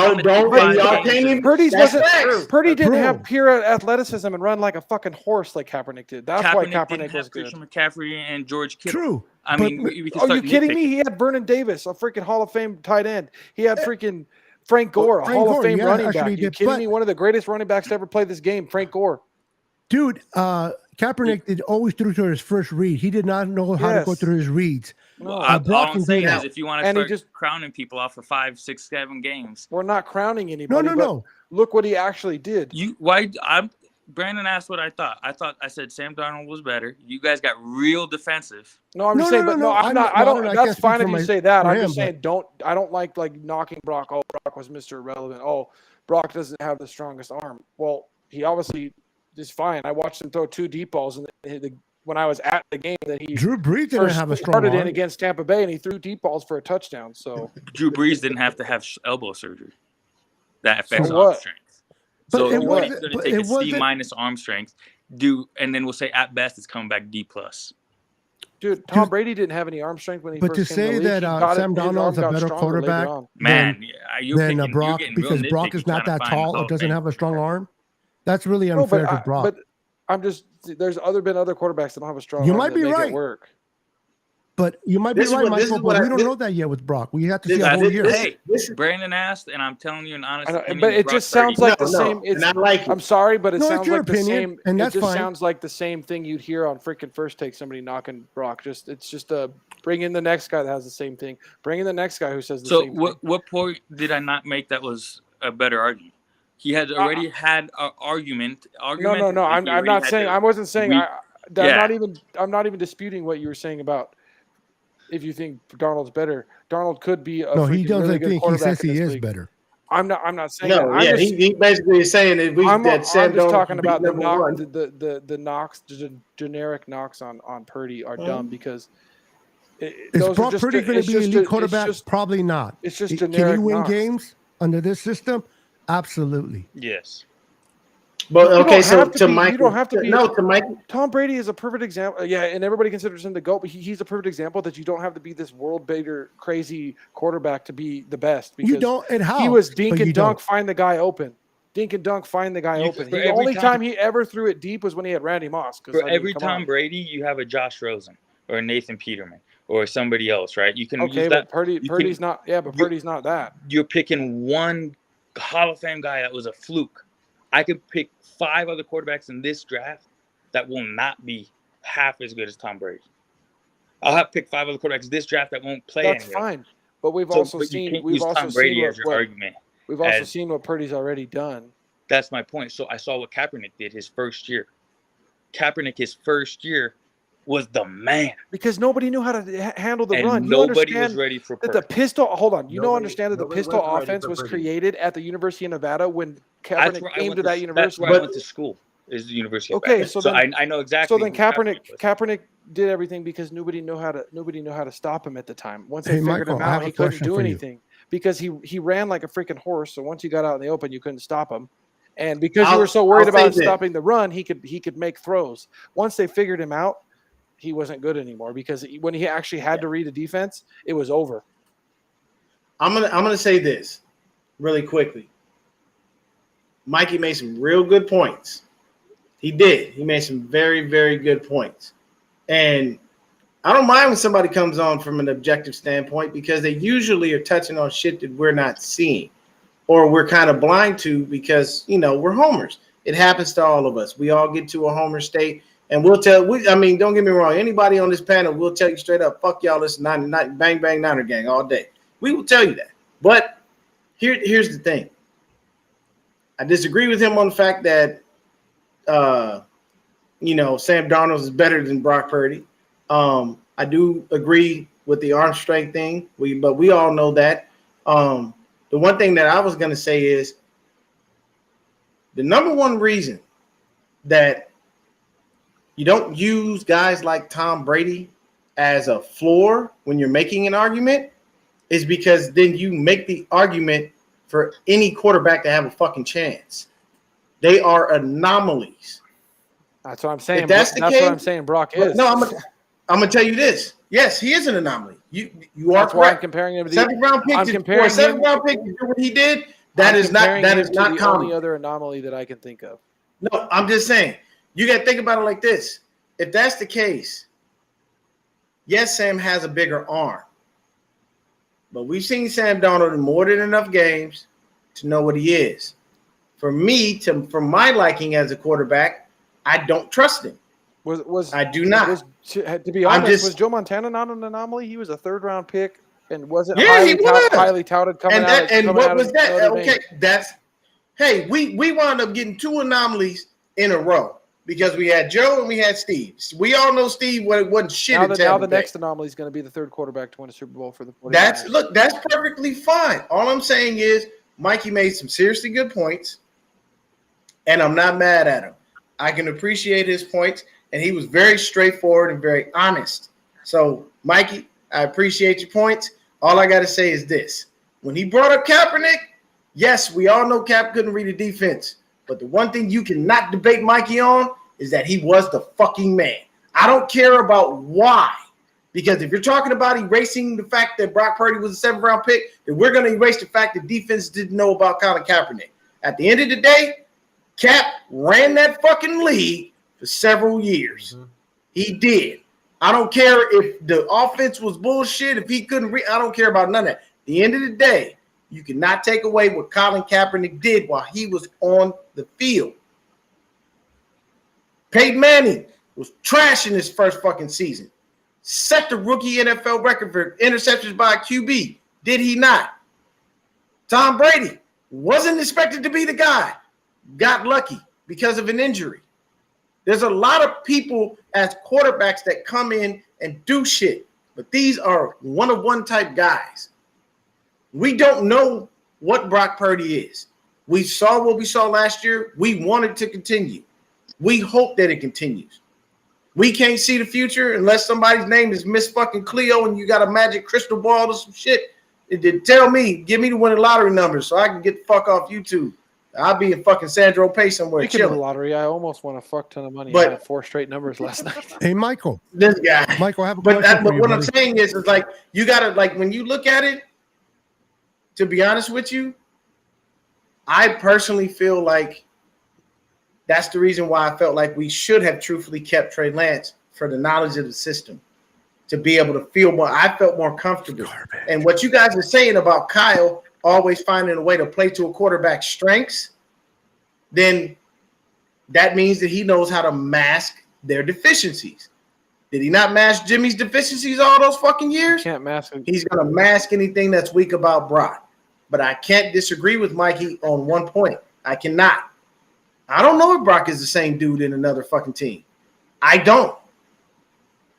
D: Purdy didn't have pure athleticism and run like a fucking horse like Kaepernick did. That's why Kaepernick was good.
E: Christian McCaffrey and George Kittle.
B: True.
E: I mean, we can
D: are you kidding me? He had Vernon Davis, a freaking Hall of Fame tight end. He had freaking Frank Gore, a Hall of Fame running back. Are you kidding me? One of the greatest running backs to ever play this game, Frank Gore.
B: Dude, Kaepernick did always threw to his first read. He did not know how to go through his reads.
E: All I'm saying is if you want to start just crowning people off for 5, 6, 7 games.
D: We're not crowning anybody.
B: No.
D: Look what he actually did.
E: Brandon asked what I thought. I said Sam Darnold was better. You guys got real defensive.
D: No, I'm just saying, but I'm not. I don't. That's fine if you say that. I'm just saying, I don't like knocking Brock. Oh, Brock was Mr. Irrelevant. Oh, Brock doesn't have the strongest arm. Well, he obviously is fine. I watched him throw 2 deep balls when I was at the game that he
B: Drew Brees didn't have a strong arm
D: in against Tampa Bay, and he threw deep balls for a touchdown. So
E: Drew Brees didn't have to have elbow surgery. That affects arm strength. So he's going to take a C- arm strength, and then we'll say at best it's coming back D+.
D: Dude, Tom Brady didn't have any arm strength when he first came to the league.
B: But to say that Sam Darnold's a better quarterback than Brock, because Brock is not that tall or doesn't have a strong arm, that's really unfair to Brock.
D: But I'm just there's been other quarterbacks that don't have a strong arm.
B: You might be right.
D: Work.
B: But you might be right, Michael, but we don't know that yet with Brock. We have to see a whole year.
E: Hey, Brandon asked, and I'm telling you an honest opinion.
D: But it just sounds like the same. I'm sorry, but it sounds like the same.
B: And that's fine.
D: Sounds like the same thing you'd hear on freaking First Take, somebody knocking Brock. It's just bring in the next guy that has the same thing. Bring in the next guy who says the same thing. So
E: what point did I not make that was a better argument? He had already had an argument.
D: No. I'm not saying. I wasn't saying. I'm not even disputing what you were saying about. If you think Darnold's better, Darnold could be a
B: he doesn't
D: really good
B: think
D: quarterback.
B: He says he is better.
D: I'm not saying
C: no.
D: That.
C: He basically is saying that
D: I'm
C: just
D: talking about the knocks, the generic knocks on Purdy are dumb because
B: is Brock Purdy going to be an elite quarterback? Probably not.
D: It's just generic.
B: Can he win
D: knocks.
B: Games under this system? Absolutely.
E: Yes.
C: But okay, so to Mike,
D: you don't have to be.
C: No, to Mike.
D: Tom Brady is a perfect example. Yeah, and everybody considers him the GOAT, but he's a perfect example that you don't have to be this world beater, crazy quarterback to be the best. Because
B: you don't, and how?
D: He was dink and dunk, find the guy open. Dink and dunk, find the guy open. The only time he ever threw it deep was when he had Randy Moss.
E: For every Tom Brady, you have a Josh Rosen or a Nathan Peterman or somebody else, right? You can use that.
D: But Purdy's not. Yeah, but Purdy's not that.
E: You're picking one Hall of Fame guy that was a fluke. I could pick 5 other quarterbacks in this draft that will not be half as good as Tom Brady. I'll have picked 5 other quarterbacks this draft that won't play.
D: That's fine, but we've also seen
E: Tom Brady as your argument.
D: We've also seen what Purdy's already done.
E: That's my point. So I saw what Kaepernick did his first year. Kaepernick his first year was the man
D: because nobody knew how to handle the run.
E: Nobody was ready for
D: that. The pistol. Hold on, understand that the pistol offense was created at the University of Nevada when Kaepernick came to that university.
E: That's where I went to school. Is the University of Nevada.
D: So
E: I know exactly.
D: So then Kaepernick did everything because nobody knew how to stop him at the time. Once they figured him out, he couldn't do anything because he ran like a freaking horse. So once he got out in the open, you couldn't stop him. And because you were so worried about stopping the run, he could make throws. Once they figured him out, he wasn't good anymore because when he actually had to read a defense, it was over.
C: I'm gonna say this really quickly. Mikey made some real good points. He did. He made some very, very good points. And I don't mind when somebody comes on from an objective standpoint because they usually are touching on shit that we're not seeing or we're kind of blind to because, we're homers. It happens to all of us. We all get to a homer state, and we'll tell. Don't get me wrong. Anybody on this panel will tell you straight up, fuck y'all, listen, bang, bang, Niner gang all day. We will tell you that. But here's the thing. I disagree with him on the fact that, Sam Darnold is better than Brock Purdy. I do agree with the arm strength thing, but we all know that. The one thing that I was going to say is the number one reason that you don't use guys like Tom Brady as a floor when you're making an argument is because then you make the argument for any quarterback to have a fucking chance. They are anomalies.
D: That's what I'm saying.
C: If that's the case,
D: what I'm saying Brock is.
C: No, I'm gonna tell you this. Yes, he is an anomaly. You are
D: That's
C: correct.
D: why I'm comparing him to the
C: seventh round pick.
D: I'm comparing
C: seventh round pick to do what he did. That is not
D: the
C: common.
D: only other anomaly that I can think of.
C: No, I'm just saying. You got to think about it like this. If that's the case, yes, Sam has a bigger arm, but we've seen Sam Darnold in more than enough games to know what he is. For my liking as a quarterback, I don't trust him. I do not.
D: To be honest, was Joe Montana not an anomaly? He was a third-round pick and wasn't highly touted coming out.
C: And what was that?
D: Okay,
C: we wound up getting two anomalies in a row because we had Joe and we had Steve. We all know Steve wasn't shit.
D: Now the next anomaly is going to be the third quarterback to win a Super Bowl for the 49ers.
C: That's perfectly fine. All I'm saying is Mikey made some seriously good points, and I'm not mad at him. I can appreciate his points. And he was very straightforward and very honest. So, Mikey, I appreciate your points. All I got to say is this. When he brought up Kaepernick, yes, we all know Cap couldn't read a defense. But the one thing you cannot debate Mikey on is that he was the fucking man. I don't care about why. Because if you're talking about erasing the fact that Brock Purdy was a 7th-round pick, then we're going to erase the fact that defense didn't know about Colin Kaepernick. At the end of the day, Cap ran that fucking league for several years. Mm-hmm. He did. I don't care if the offense was bullshit, if he couldn't read. I don't care about none of that. At the end of the day, you cannot take away what Colin Kaepernick did while he was on the field. Peyton Manning was trash in his first fucking season. Set the rookie NFL record for interceptions by a QB. Did he not? Tom Brady wasn't expected to be the guy. Got lucky because of an injury. There's a lot of people as quarterbacks that come in and do shit, but these are one-of-one type guys. We don't know what Brock Purdy is. We saw what we saw last year. We want it to continue. We hope that it continues. We can't see the future unless somebody's name is Miss fucking Cleo and you got a magic crystal ball or some shit. Give me the winning lottery numbers so I can get the fuck off YouTube. I'll be in fucking Sandro Pay somewhere.
D: Speaking of the lottery, I almost won a fuck ton of money. I had 4 straight numbers last night.
B: Hey, Michael.
C: This guy.
B: Michael, I have a question for you,
C: what I'm saying is like you gotta when you look at it. To be honest with you, I personally feel like that's the reason why I felt like we should have truthfully kept Trey Lance for the knowledge of the system to be able to feel more. I felt more comfortable. Garbage. And what you guys are saying about Kyle always finding a way to play to a quarterback's strengths, then that means that he knows how to mask their deficiencies. Did he not mask Jimmy's deficiencies all those fucking years?
D: Can't mask him.
C: He's going to mask anything that's weak about Brock. But I can't disagree with Mikey on one point. I cannot. I don't know if Brock is the same dude in another fucking team. I don't.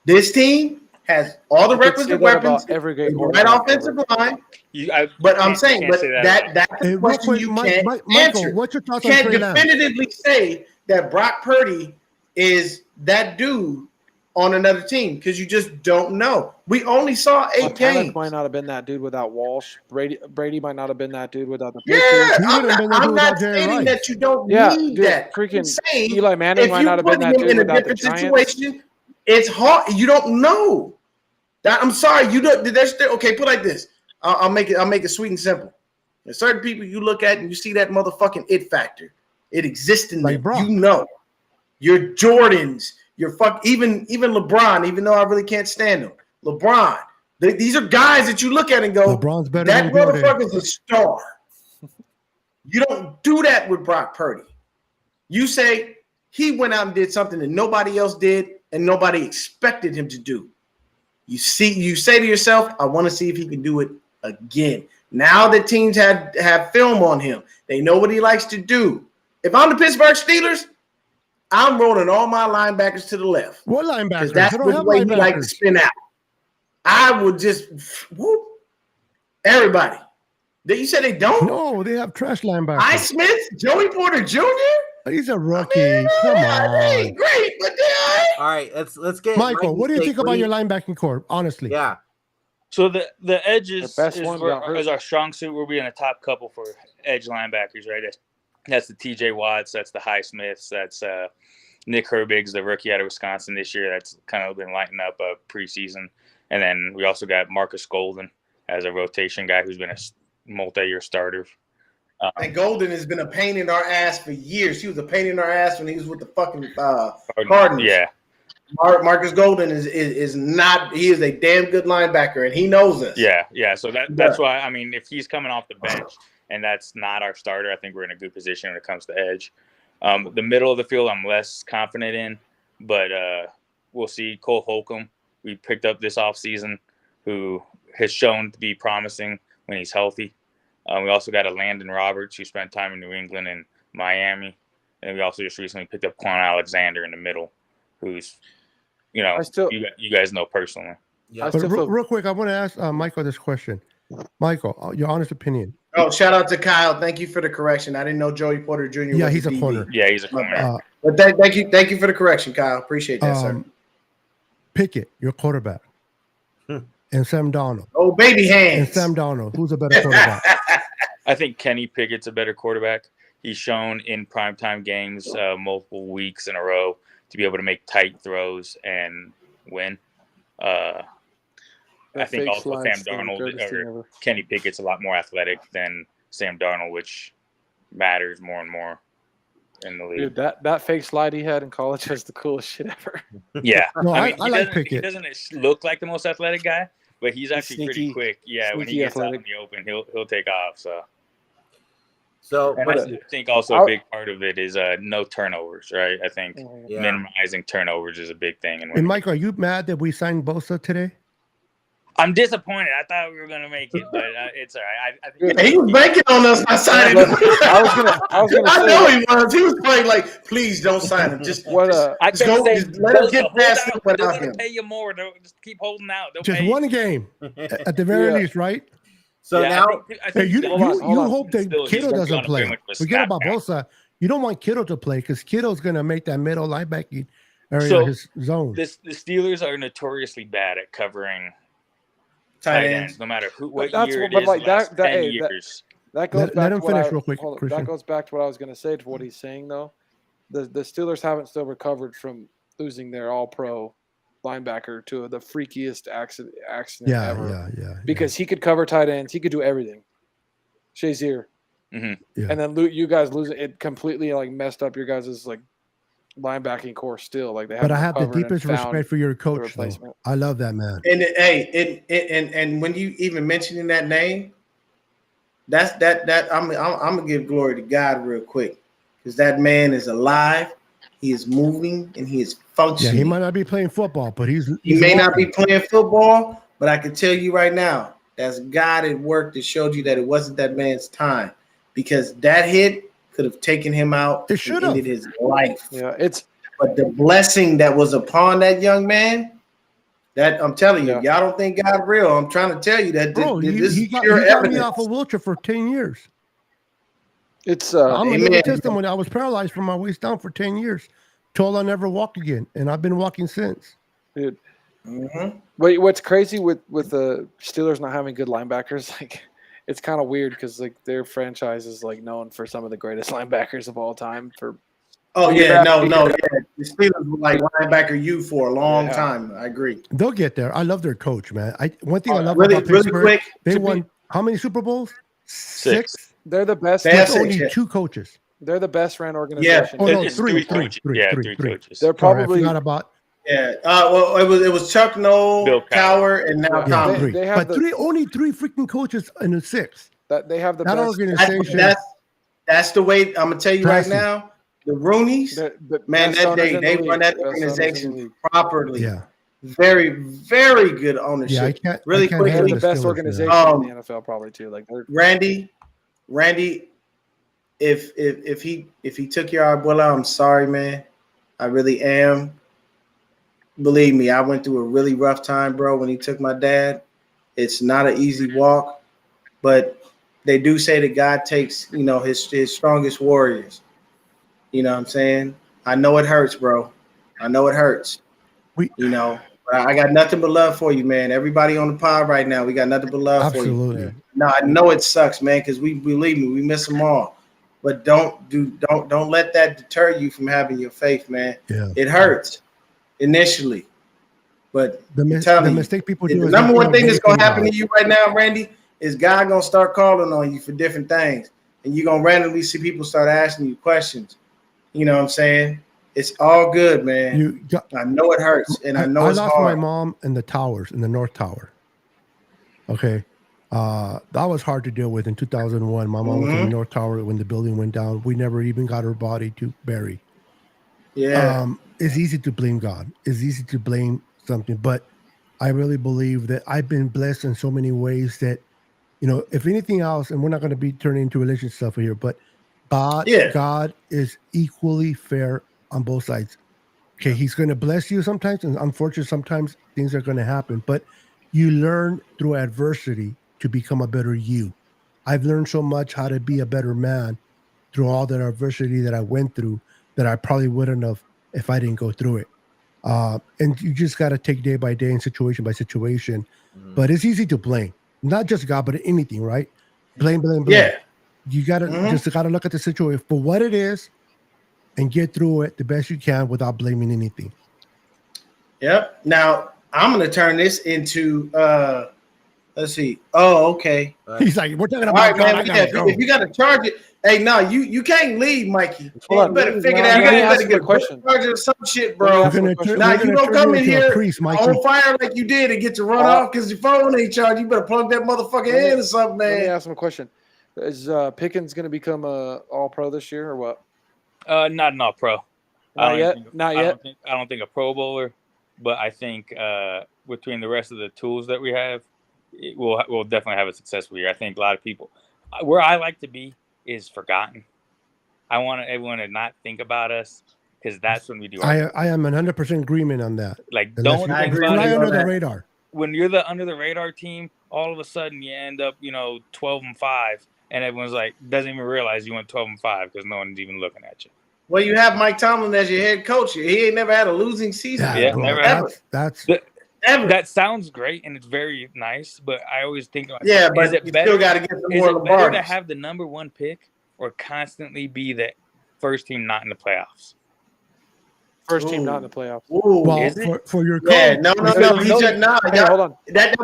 C: This team has all the requisite weapons,
D: every great
C: the right offensive line. But I'm saying, that's the question you can't answer.
B: What's your thoughts
C: you can't definitively say that Brock Purdy is that dude on another team because you just don't know. We only saw 8 games.
D: Might not have been that dude without Walsh. Brady might not have been that dude without the
C: Patriots. I'm not stating that you don't need that.
D: Freaking Eli Manning might not have been that dude without the Giants. Situation,
C: it's hard. You don't know. I'm sorry. You don't. There's still okay. Put it like this. I'll make it sweet and simple. There's certain people you look at and you see that motherfucking it factor. It exists in them. You know, your Jordans, your even LeBron. Even though I really can't stand him, LeBron. These are guys that you look at and go,
B: LeBron's better
C: that
B: than Jordan.
C: motherfucker's a star. You don't do that with Brock Purdy. You say he went out and did something that nobody else did and nobody expected him to do. You say to yourself, I want to see if he can do it again. Now that teams have film on him, they know what he likes to do. If I'm the Pittsburgh Steelers, I'm rolling all my linebackers to the left.
B: What linebackers?
C: Because that's the way he likes to spin out. I would just whoop everybody. You said they don't?
B: No, they have trash linebackers.
C: Smith, Joey Porter Jr.
B: He's a rookie. Come on.
C: They ain't great, but they all right.
A: All right, let's get
B: Michael. What do you think about your linebacking core? Honestly,
A: Yeah.
E: So the edges
D: best
E: is,
D: one got hurt.
E: is our strong suit. We'll be in a top couple for edge linebackers, right? That's the T.J. Watts. That's the Highsmiths. That's Nick Herbig's, the rookie out of Wisconsin this year. That's kind of been lighting up preseason. And then we also got Marcus Golden as a rotation guy who's been a multi-year starter.
C: And Golden has been a pain in our ass for years. He was a pain in our ass when he was with the fucking Cardinals.
E: Yeah.
C: Marcus Golden is not. He is a damn good linebacker, and he knows this.
E: Yeah. So that's why, I mean, if he's coming off the bench and that's not our starter, I think we're in a good position when it comes to edge. The middle of the field, I'm less confident in, but we'll see. Cole Holcomb, we picked up this offseason, who has shown to be promising when he's healthy. We also got a Landon Roberts, who spent time in New England and Miami. And we also just recently picked up Quan Alexander in the middle, who's, you guys know personally.
A: Yeah.
B: But real quick, I want to ask Michael this question. Michael, your honest opinion.
C: Oh, shout out to Kyle. Thank you for the correction. I didn't know Joey Porter Jr.
B: Yeah,
C: was
B: he's a
C: DB.
B: corner.
E: Yeah, he's a corner.
C: But thank you for the correction, Kyle. Appreciate that, sir.
B: Pickett, your quarterback, and Sam Darnold.
C: Oh, baby hands.
B: And Sam Darnold, who's a better quarterback?
E: I think Kenny Pickett's a better quarterback. He's shown in primetime games multiple weeks in a row to be able to make tight throws and win. I think also Sam Darnold or Kenny Pickett's a lot more athletic than Sam Darnold, which matters more and more in the league.
D: Dude, that fake slide he had in college was the coolest shit ever.
E: Yeah.
B: No, I
E: I
B: like Pickett.
E: He doesn't look like the most athletic guy, but he's actually pretty quick. Yeah, when he gets out in the open, he'll take off. And I think also a big part of it is no turnovers, right? I think minimizing turnovers is a big thing.
B: And Michael, are you mad that we signed Bosa today?
E: I'm disappointed. I thought we were gonna make it, but it's all right. I think
C: he was banking on us not signing him. I know he was. He was playing like, please don't sign him. Just let him get past it without him.
E: Pay you more. Just keep holding out.
B: Just one game at the very least, right?
A: So now,
E: I think
B: you hope that Kittle doesn't play. Forget about Bosa. You don't want Kittle to play because Kittle's going to make that middle linebacking area his zone.
E: The Steelers are notoriously bad at covering tight ends, no matter what year it is. That 10 years.
D: That goes back.
B: Let him finish real quick.
D: That goes back to what I was going to say. To what he's saying, though, the Steelers haven't still recovered from losing their All-Pro linebacker to the freakiest accident ever. Yeah. Because he could cover tight ends, he could do everything. Shazier, and then you guys lose it completely. Like messed up your guys' like linebacking core still. Like they.
B: But I have the deepest respect for your coach. I love that man.
C: And when you even mentioning that name, that I'm gonna give glory to God real quick because that man is alive. He is moving and he is functioning.
B: Yeah, he might not be playing football, but he
C: may not be playing football, but I can tell you right now, that's God at work that showed you that it wasn't that man's time because that hit could have taken him out.
B: It should have
C: ended his life.
D: Yeah,
C: but the blessing that was upon that young man, that I'm telling you, y'all don't think God real. I'm trying to tell you that
B: he got me off a wheelchair for 10 years. I'm a living testimony. I was paralyzed from my waist down for 10 years, told I'll never walk again, and I've been walking since.
D: Dude, what's crazy with the Steelers not having good linebackers? Like, it's kind of weird because like their franchise is like known for some of the greatest linebackers of all time for
C: Oh
D: You
C: yeah,
D: draft-
C: no. The Steelers were like linebacker U for a long
D: Yeah.
C: time. I agree.
B: They'll get there. I love their coach, man. One thing I love
C: Really,
B: about
C: really
B: Pittsburgh,
C: quick.
B: they
D: to be-
B: won how many Super Bowls? Six.
D: They're the best.
C: They have
B: With
C: six,
B: only
C: yeah.
B: 2 coaches.
D: They're the best ran organization.
B: Oh, no,
E: It's
B: three
E: coaches.
B: coaches.
D: They're
B: Sorry, I
D: probably
B: forgot about
C: Yeah. Well, it was Chuck Noll,
E: Bill
C: Cowher, and now
D: Yeah.
C: Tomlin.
B: three.
D: They have
B: But only 3 freaking coaches in the 6.
D: that they have the
B: That
D: best.
B: organization.
C: That's the way I'm gonna tell you
B: Classy.
C: right now. The Rooneys,
D: the
C: man,
D: best
C: that
D: owners in the
C: they
D: league.
C: run that
D: Best owners in the
C: organization
D: league.
C: properly.
B: Yeah.
C: Very, very good ownership.
B: Yeah, I can't
C: Really
B: I can't
C: quickly,
D: They're
B: handle
D: the best
B: Steelers, man.
D: organization
C: man.
D: in the NFL, probably too. Like they're
C: Randy, if he took your abuela, I'm sorry, man. I really am. Believe me, I went through a really rough time, bro, when he took my dad. It's not an easy walk, but they do say that God takes, his strongest warriors. You know what I'm saying? I know it hurts, bro. I know it hurts. But I got nothing but love for you, man. Everybody on the pod right now, we got nothing but love for you.
B: Absolutely.
C: No, I know it sucks, man, because believe me, we miss them all. But don't let that deter you from having your faith, man.
B: Yeah.
C: It hurts initially, but
B: The
C: you,
B: mistake people do
C: the
B: is
C: number
B: they
C: one
B: put
C: thing that's
B: faith
C: gonna
B: in
C: happen
B: God.
C: to you right now, Randy, is God gonna start calling on you for different things, and you're gonna randomly see people start asking you questions. You know what I'm saying? It's all good, man. I know it hurts, and I know it's
B: lost
C: hard.
B: my mom in the towers, in the North Tower. Okay. That was hard to deal with in 2001. My mom was in the North Tower when the building went down. We never even got her body to bury.
C: Yeah.
B: It's easy to blame God. It's easy to blame something, but I really believe that I've been blessed in so many ways that, if anything else, and we're not going to be turning into religion stuff here, but God is equally fair on both sides. Okay, he's going to bless you sometimes, and unfortunately, sometimes things are going to happen, but you learn through adversity to become a better you. I've learned so much how to be a better man through all that adversity that I went through that I probably wouldn't have if I didn't go through it. And you just got to take day by day and situation by situation. But it's easy to blame, not just God, but anything, right? Blame.
C: Yeah.
B: You got to just got to look at the situation for what it is and get through it the best you can without blaming anything.
C: Yep. Now I'm going to turn this into, let's see. Oh, okay.
B: He's like, we're talking
C: All
B: about
C: right,
B: God.
C: man. If you got to charge it, hey, no, you can't leave, Mikey.
D: Hold on.
C: You better figure
D: No,
C: that
D: you
C: out.
D: gotta
C: You
D: ask
C: better
D: him
C: get
D: a question.
C: charge or some shit, bro.
D: We're gonna
C: Now you don't come in here
B: priest, Mikey.
C: on fire like you did and get to run off because your phone ain't charged. You better plug that motherfucker in or something,
D: Let me
C: man.
D: ask him a question. Is Pickens going to become a All-Pro this year or what?
E: Not an all-pro.
D: Not yet.
E: I don't think a Pro Bowler, but I think between the rest of the tools that we have, we'll definitely have a successful year. I think a lot of people, where I like to be, is forgotten. I want everyone to not think about us because that's when we do.
B: I am 100% agreement on that.
E: Like, don't think about
B: fly
E: it.
B: under the radar.
E: When you're the under the radar team, all of a sudden you end up, 12-5, and everyone's like doesn't even realize you went 12-5 because no one's even looking at you.
C: Well, you have Mike Tomlin as your head coach. He ain't never had a losing season.
E: Never
C: ever.
E: Ever. That sounds great and it's very nice, but I always think,
C: but
E: is it
C: you
E: better?
C: Still got to get some more
E: Is it better to
C: Lombardi.
E: have the number one pick or constantly be the first team not in the playoffs?
D: First team not in the playoffs.
C: Ooh.
B: Well, for your coach.
C: Yeah, no. He just
D: hold on.
C: That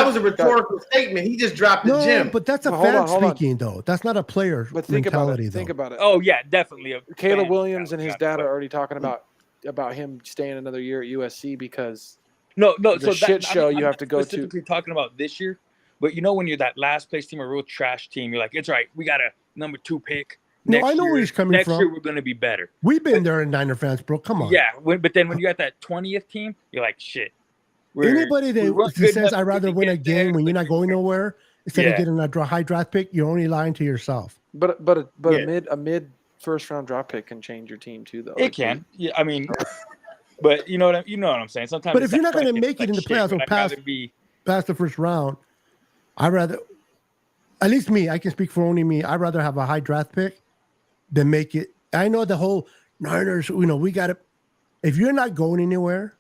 C: was a rhetorical statement. He just dropped the gym.
B: But that's a fan speaking, though. That's not a player mentality, though.
D: Think about it.
E: Oh yeah, definitely.
D: Caleb Williams and his dad are already talking about him staying another year at USC because
E: no.
D: The shit show you have to go to.
E: Specifically talking about this year, but when you're that last place team, a real trash team, you're like, it's right. We got a number 2 pick.
B: No, I know where he's coming from.
E: Next year we're going to be better.
B: We've been there in Niner fans, bro. Come on.
E: Yeah, but then when you got that 20th team, you're like, shit.
B: Anybody that says I'd rather win a game when you're not going nowhere instead of getting a high draft pick, you're only lying to yourself.
D: But a mid first round draft pick can change your team too, though.
E: It can. Yeah, I mean, but you know what I'm saying. Sometimes,
B: but if you're not going to make it in the playoffs or past the first round, I'd rather, at least me, I can speak for only me. I'd rather have a high draft pick than make it. I know the whole Niners. We got to. If you're not going anywhere,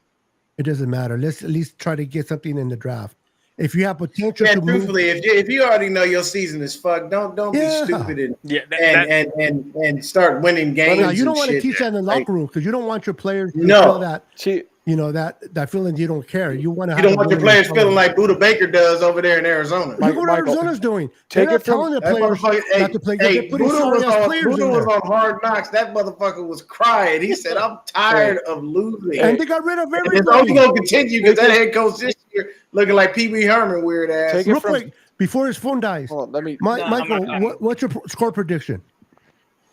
B: it doesn't matter. Let's at least try to get something in the draft. if you have potential
C: Yeah,
B: to move,
C: truthfully, if you already know your season is fucked, don't be
B: Yeah.
C: stupid
E: Yeah,
C: and start winning games.
B: now you don't
C: and
B: want to
C: shit.
B: teach that in the
C: Like,
B: locker room because you don't want your players to
C: No.
B: feel that
D: See,
B: that feeling you don't care. You want to.
C: you don't want your players feeling like Buda Baker does over there in Arizona.
B: Look what
D: Michael,
B: Arizona's doing.
D: take
B: They're
D: it
B: not
D: from-
B: telling the
C: That
B: players
C: motherfucker-
B: not to play. They're putting
C: Buda
B: sorry ass players in
C: was
B: there.
C: on Hard Knocks. That motherfucker was crying. He said, "I'm tired of losing."
B: And they got rid of
C: And it's only
B: everybody.
C: gonna continue because that head coach this year looking like Pee Wee Herman, weird ass.
D: Take it
B: Real
D: from-
B: quick, before his phone dies,
D: hold on, let me.
B: Michael,
E: I'm not-
B: what's your score prediction?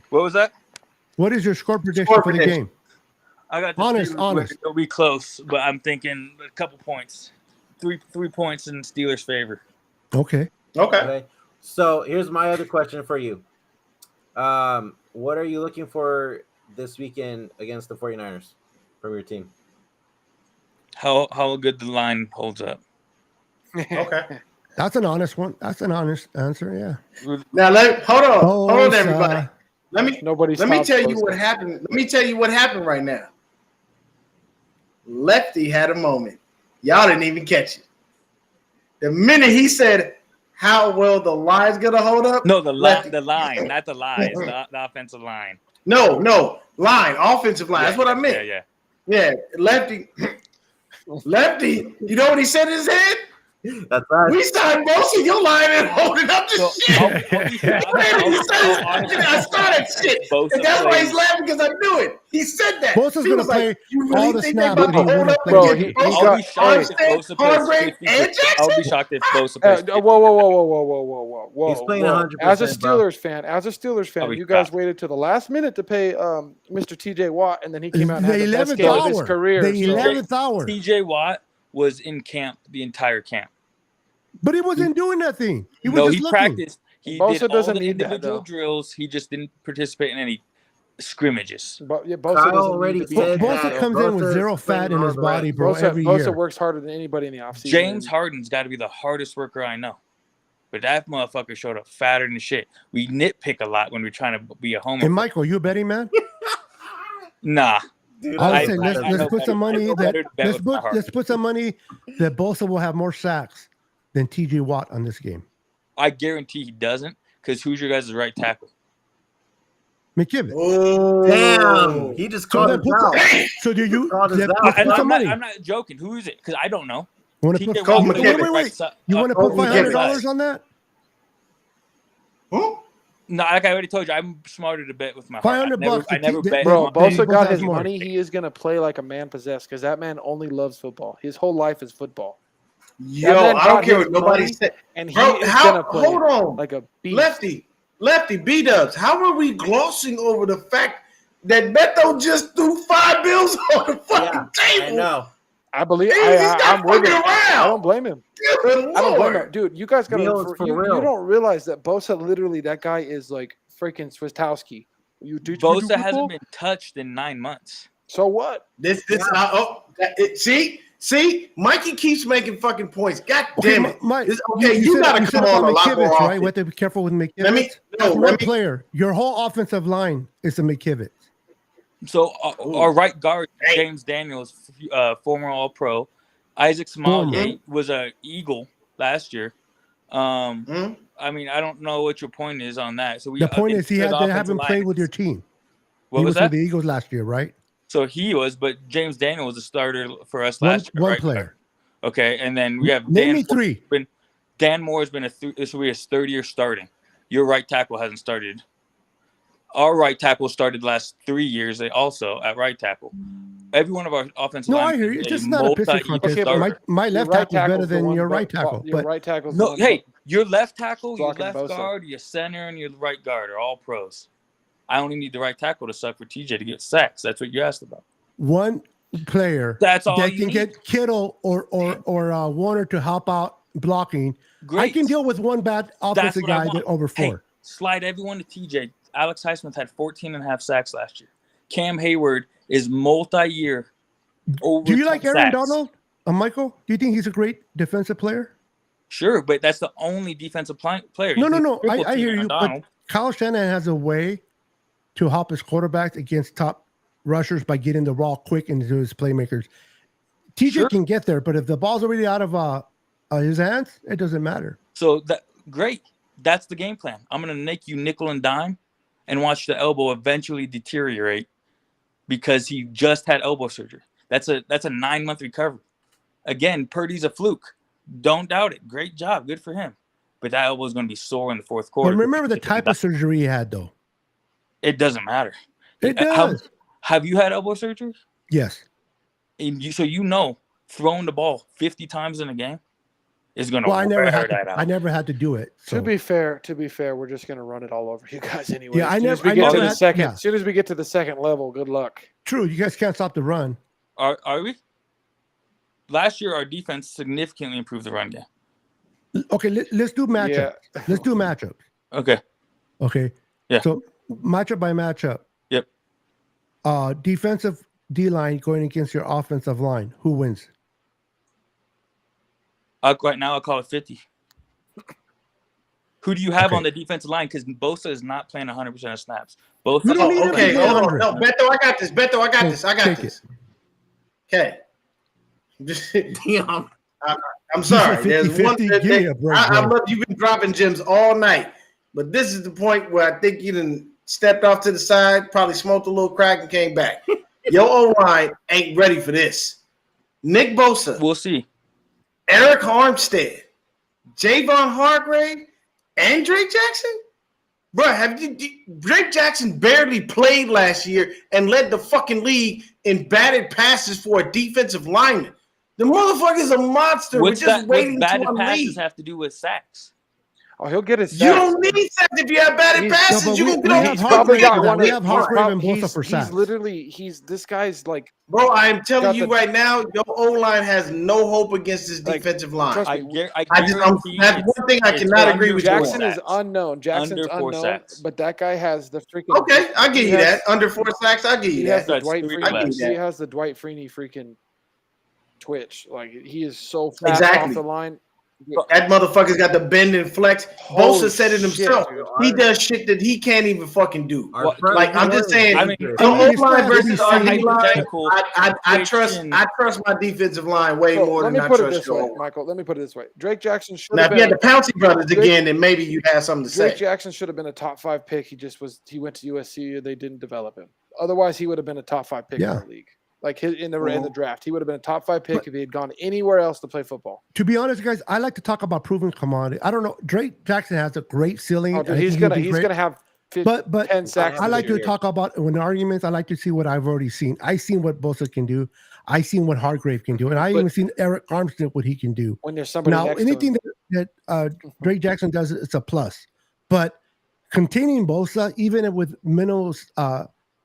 E: What was that?
B: What is your score prediction
C: Score
B: for the
C: prediction.
B: game?
E: I got the
B: Honest,
E: Steelers
B: honest.
E: winning. It'll be close, but I'm thinking a couple points. Three points in Steelers' favor.
B: Okay.
C: Okay.
A: Okay. So here's my other question for you. What are you looking for this weekend against the 49ers from your team?
E: How good the line holds up.
C: Okay.
B: That's an honest one. That's an honest answer. Yeah.
C: Now hold on,
B: Bosa.
C: everybody. Let me
D: Nobody.
C: tell you what happened. Let me tell you what happened right now. Lefty had a moment. Y'all didn't even catch it. The minute he said how well the line's gonna hold up.
E: No, the
C: Lefty-
E: line, not the lies. the offensive line.
C: No, line, offensive line. That's what I meant.
E: Yeah.
C: Lefty. You know what he said in his head?
A: That's right.
C: We signed Bosa, your line and holding up the
E: So,
C: shit. I saw that shit.
E: Bosa
C: And that's why he's
E: plays-
C: laughing because I knew it. He said that.
B: Bosa's
C: He
B: gonna
C: was like,
B: play
C: you
B: all
C: really
B: the
C: think they
B: snaps,
C: about
B: but
C: to
B: he
C: hold
B: wouldn't
C: up
B: play.
C: and
D: Bro,
C: get
D: he
C: Bosa,
E: I'll be shocked if
C: Armstead,
E: Bosa plays
C: Hargrave,
E: 50.
C: and Jackson?
E: I'll be shocked if Bosa plays 50.
D: Whoa!
A: He's playing
D: whoa.
A: 100%,
D: As a
A: bro.
D: Steelers fan,
E: I'll be
D: you guys
E: shocked.
D: waited to the last minute to pay Mr. T.J. Watt, and then he came out and
B: The
D: had the best
B: 11th
D: game of his
B: hour.
D: career.
B: The
D: so-
B: 11th hour.
E: TJ Watt was in camp the entire camp.
B: But he wasn't doing nothing. He was
E: No,
B: just
E: he
B: looking.
E: practiced. He
D: Bosa
E: did all
D: doesn't
E: the
D: need that,
E: individual
D: though.
E: drills. He just didn't participate in any scrimmages.
D: But yeah, Bosa
A: Kyle
D: doesn't
A: already
D: need to be
A: said
D: in
A: that.
B: Bosa
D: camp,
B: comes
D: though.
B: in with
A: Bosa
B: zero
A: is
B: fat
A: playing
B: in
A: all
B: his
A: the
B: body,
A: rest.
B: bro, every year.
D: Bosa works harder than anybody in the offseason.
E: James Harden's got to be the hardest worker I know. But that motherfucker showed up fatter than shit. We nitpick a lot when we're trying to be a homer.
B: And Michael, you a betting man?
E: Nah.
A: Dude,
B: I
E: I-
B: would say
E: I
B: let's
E: know
B: put
E: better.
B: some
E: I
B: money
E: know
B: that
E: better to bet with my heart.
B: let's put some money that Bosa will have more sacks than TJ Watt on this game.
E: I guarantee he doesn't, because who's your guys' right tackle?
B: McKibben.
C: Oh,
A: Damn, he just
B: So
A: called
B: then
A: us
B: put
A: out.
B: so do you
A: Called us
B: let's
A: out.
B: put
E: I'm
B: some money.
E: not joking. Who is it? Because I don't know.
B: Want to
E: TJ
B: put
C: Cole
E: Watt was
C: McKibben.
E: right
B: wait.
E: side-
B: You want to put
C: Cole McKibben.
B: $500 on that?
C: Who?
E: No, like I already told you, I'm smarter to bet with my heart.
B: $500
E: I never
B: to
E: bet.
D: Bro,
E: on-
B: Bosa
D: Bosa got
B: has
D: his
B: more.
D: money. He is going to play like a man possessed because that man only loves football. His whole life is football.
C: Yo,
D: man
C: I don't
D: got
C: care
D: his
C: what nobody
D: money,
C: said.
D: And he
C: Bro,
D: is going to play
C: hold on.
D: like a beast.
C: Lefty, B-Dubs, how are we glossing over the fact that Beto just threw 5 bills on the fucking
A: Yeah,
C: table?
A: I know.
D: I believe
C: He's not
D: I'm with
C: fucking
D: him. I
C: around.
D: don't blame him.
C: Good
D: I don't blame
C: Lord.
D: him. Dude, you guys got
A: Real is
D: to
A: for
D: you
A: real.
D: don't realize that Bosa literally that guy is like freaking Swistowski. You teach me to
E: Bosa
D: football?
E: hasn't been touched in 9 months.
D: So what?
C: See, Mikey keeps making fucking points. God
B: Okay,
C: damn it.
B: Mike,
C: You gotta come on a lot more
B: McKivitz, right?
C: often.
B: We have to be careful with McKivitz.
C: Let me-
B: That's
C: no,
B: one
C: let me-
B: player. Your whole offensive line is a McKivitz.
E: So our right guard,
C: Hey.
E: James Daniels, former All-Pro. Isaac Samaje was a Eagle last year.
C: Hmm?
E: I mean, I don't know what your point is on that. So
B: The point is, they
E: offensive
B: haven't played
E: line.
B: with your team.
E: What
B: He
E: was
B: was
E: that?
B: with the Eagles last year, right?
E: So he was, but James Daniel was a starter for us
B: One,
E: last year.
B: one
E: right?
B: player.
E: Okay, and then we have
B: Name
E: Dan.
B: me three.
E: Dan Moore has been this will be his third year starting. Your right tackle hasn't started. Our right tackle started last 3 years also at right tackle. Every one of our offensive
B: No,
E: line
B: I hear you.
E: is
B: It's
E: a
B: not a pissing
E: multi-year
B: contest.
D: Okay, but
E: starter.
B: My
D: Your
B: left
D: right
B: tackle is better
D: tackle's the
B: than
D: one
B: your
D: bu-
B: right tackle.
D: Your
B: But
D: right tackle's the
E: No,
D: one
E: hey, your left tackle, your
D: blocking
E: left
D: Bosa.
E: guard, your center, and your right guard are all pros. I only need the right tackle to suck for TJ to get sacks. That's what you asked about.
B: one player
E: That's all
B: that
E: you
B: can
E: need.
B: get Kittle or Warner to help out blocking.
E: Great.
B: I can deal with one bad offensive
E: what I
B: guy
E: want.
B: that over
E: Hey,
B: four.
E: slide everyone to TJ. Alex Highsmith had 14.5 sacks last year. Cam Hayward is multi-year. Over
B: Do you like
E: 10
B: Aaron
E: sacks.
B: Donald? Michael, do you think he's a great defensive player?
E: Sure, but that's the only defensive player.
B: No,
E: You
B: no,
E: can
B: no.
E: triple
B: I
E: team
B: hear
E: Aaron
B: you.
E: Donald.
B: But Kyle Shanahan has a way to help his quarterbacks against top rushers by getting the ball quick into his playmakers. TJ
E: Sure.
B: can get there, but if the ball's already out of his hands, it doesn't matter.
E: So great. That's the game plan. I'm going to make you nickel and dime and watch the elbow eventually deteriorate because he just had elbow surgery. That's a 9-month recovery. Again, Purdy's a fluke. Don't doubt it. Great job. Good for him. But that elbow is going to be sore in the fourth quarter.
B: But remember the type of surgery he had, though.
E: It doesn't matter.
B: It does.
E: Have you had elbow surgery?
B: Yes.
E: So throwing the ball 50 times in a game is going to
B: wear that out. I never had to do it.
D: So. To be fair, we're just going to run it all over you guys anyway.
B: Yeah,
D: As soon as we get to the second level, good luck.
B: True, you guys can't stop the run.
E: Are we? Last year, our defense significantly improved the run game.
B: Okay, let's do matchups. Yeah. Let's do matchups.
E: Okay. Yeah.
B: So matchup by matchup.
E: Yep.
B: Defensive D-line going against your offensive line. Who wins?
E: Right now, I'll call it 50. Who do you have on the defensive line? Because Bosa is not playing 100% of snaps.
C: Okay, hold on. No, Beto, I got this. I got this. Okay. I'm sorry. There's one I love you've been dropping gems all night, but this is the point where I think you done stepped off to the side, probably smoked a little crack and came back. Your O-line ain't ready for this. Nick Bosa.
E: We'll see.
C: Eric Armstead, Javon Hargrave, and Drake Jackson? Bro, Drake Jackson barely played last year and led the fucking league in batted passes for a defensive lineman. The motherfucker's a monster. We're just waiting to
E: batted passes have to do with sacks?
D: Oh, he'll get his sacks.
C: You don't need sacks if you have batted passes. You can get
B: We have Hargrave and Bosa for sacks.
D: This guy's like.
C: Bro, I am telling you right now, your O-line has no hope against this defensive line.
E: That's
C: one thing I cannot agree with.
D: Jackson is unknown. Jackson's unknown, but that guy has the freaking.
C: Okay, I'll give you that. Under 4 sacks, I'll give you that.
D: He has the Dwight Freeney freaking twitch. Like, he is so fast off the line.
C: That motherfucker's got the bend and flex. Bosa said it himself. He does shit that he can't even fucking do. Like, I'm just saying, O-line versus our D-line, I trust my defensive line way more than I trust your
D: Michael, let me put it this way. Drake Jackson should
C: have been. Now, if you had the Pouncey brothers again, then maybe you'd have something to say.
D: Drake Jackson should have been a top 5 pick. He went to USC. They didn't develop him. Otherwise, he would have been a top 5 pick in the league. Like in the draft, he would have been a top 5 pick if he had gone anywhere else to play football.
B: To be honest, guys, I like to talk about proven commodity. I don't know. Drake Jackson has a great ceiling.
D: Oh, dude, he's gonna have 10 sacks.
B: I like to talk about when arguments. I like to see what I've already seen. I've seen what Bosa can do. I've seen what Hargrave can do, and I even seen Eric Armstead what he can do.
D: When there's somebody
B: now, anything that Drake Jackson does, it's a plus. But containing Bosa, even with minimal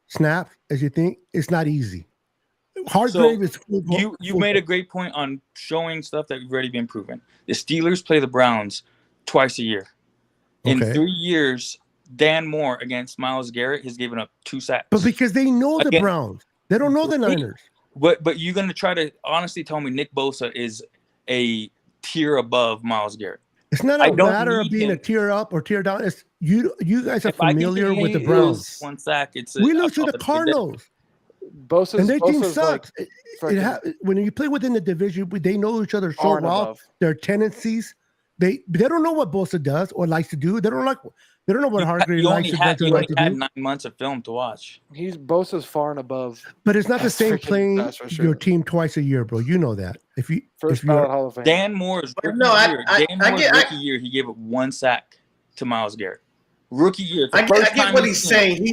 B: snaps, as you think, it's not easy. Hargrave is
E: you made a great point on showing stuff that we've already been proven. The Steelers play the Browns twice a year. In 3 years, Dan Moore against Myles Garrett has given up 2 sacks.
B: But because they know the Browns. They don't know the Niners.
E: But you're going to try to honestly tell me Nick Bosa is a tier above Myles Garrett.
B: It's not a matter of being a tier up or tier down. It's you guys are familiar with the Browns.
E: 1 sack.
B: We lose to the Cardinals. And their team sucks. When you play within the division, they know each other so well. Their tendencies, they don't know what Bosa does or likes to do. They don't know what Hargrave likes to do.
E: You only had 9 months of film to watch.
D: Bosa's far and above.
B: But it's not the same playing your team twice a year, bro. You know that.
D: First ballot Hall of Fame.
E: Dan Moore's rookie year, he gave up 1 sack to Myles Garrett. Rookie year.
C: I get what he's saying.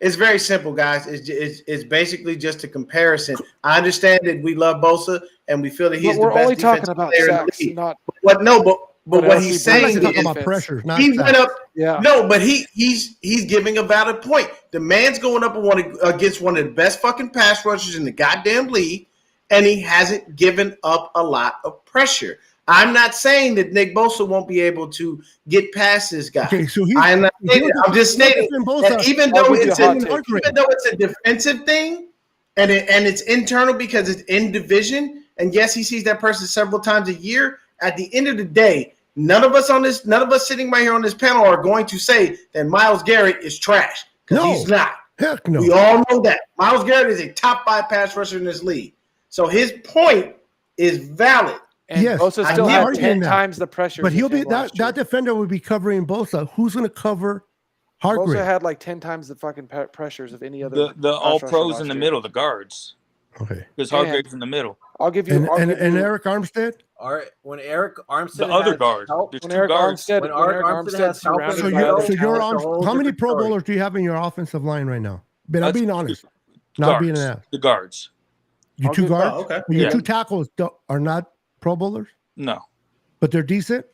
C: It's very simple, guys. It's basically just a comparison. I understand that we love Bosa and we feel that he's the best defensive player in the league. But what he's saying is
B: about pressure.
C: He went up. Yeah. No, but he's giving a valid point. The man's going up against one of the best fucking pass rushers in the goddamn league, and he hasn't given up a lot of pressure. I'm not saying that Nick Bosa won't be able to get past this guy. Okay, so I'm just stating that even though it's a defensive thing and it's internal because it's in division, and yes, he sees that person several times a year. At the end of the day, none of us sitting right here on this panel are going to say that Myles Garrett is trash because he's not.
B: Heck no.
C: We all know that Myles Garrett is a top 5 pass rusher in this league. So his point is valid.
D: And
B: Yes,
D: Bosa
C: I'm
D: still
C: not
D: had
B: arguing
D: 10
B: that.
D: times the pressure.
B: But he'll be that defender would be covering Bosa. Who's going to cover Hargrave?
D: Bosa had like 10 times the fucking pressures of any other.
E: The all
D: pass rusher
E: pros
D: last
E: in the
D: year.
E: middle, the guards.
B: Okay.
E: Because Hargrave's in the middle.
D: I'll give you.
B: And Eric Armstead?
A: When Eric Armstead
E: The other
A: has
E: guard.
A: help-
E: There's
D: When
E: two
D: Eric
E: guards.
D: Armstead,
A: When
D: when Eric
A: Armstead
D: Armstead
A: has help
D: surrounded
A: in
B: So
A: the
D: by
A: middle,
D: other
B: you're
D: talent.
B: on. How many Pro Bowlers do you have in your offensive line right now? But I'm
E: That's
B: being honest. Not being an ass.
E: The guards.
B: Your
D: I'll
B: two
D: give-
B: guards?
C: Oh, okay.
B: Your
E: Yeah.
B: two tackles are not Pro Bowlers,
E: No.
B: but they're decent.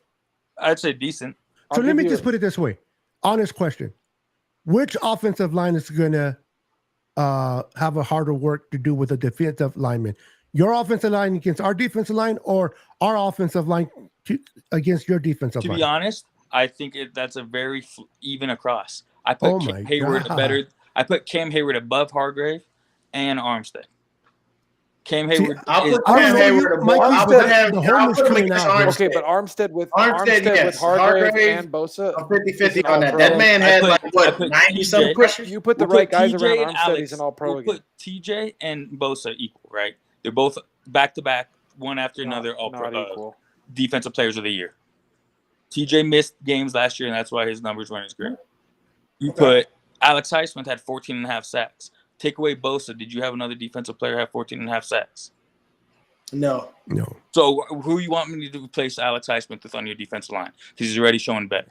E: I'd say decent.
B: So
D: I'll
B: let
D: give
B: me
D: you-
B: just put it this way. Honest question. Which offensive line is going to have a harder work to do with a defensive lineman? Your offensive line against our defensive line, or our offensive line against your defensive
E: To
B: line?
E: be honest, I think that's a very even across. I put
B: Oh my
E: Cam Hayward
B: God.
E: better. I put Cam Hayward above Hargrave and Armstead. Cam Hayward
C: I'll
E: is
C: put
B: I don't
C: Cam
B: know,
C: Hayward
B: you-
C: above.
B: Mikey,
C: I'll
B: but
C: put him.
B: the
C: I'll
B: home is
C: put him
B: coming
C: against
B: out, bro.
C: Armstead.
D: Okay, but Armstead with
C: Yes.
D: Hargrave
C: Hargrave,
D: and Bosa.
C: I'm 50-50
D: He's an
C: on that.
D: all-pro.
C: That man had
E: I
C: like
E: put
C: 90 some
E: TJ.
C: pressures.
D: You put the
E: We'll
D: right guys
E: TJ
D: around
E: and
D: Armstead.
E: Alex.
D: He's an all-pro
E: We'll
D: again.
E: put TJ and Bosa equal, right? They're both back to back, one after another, all
D: Not
E: pro,
D: equal.
E: defensive players of the year. TJ missed games last year, and that's why his numbers weren't as great. You put Alex Highsmith had 14 and a half sacks. Take away Bosa, did you have another defensive player have 14 and a half sacks?
C: No.
B: No.
E: So who you want me to replace Alex Highsmith with on your defensive line? Because he's already showing better.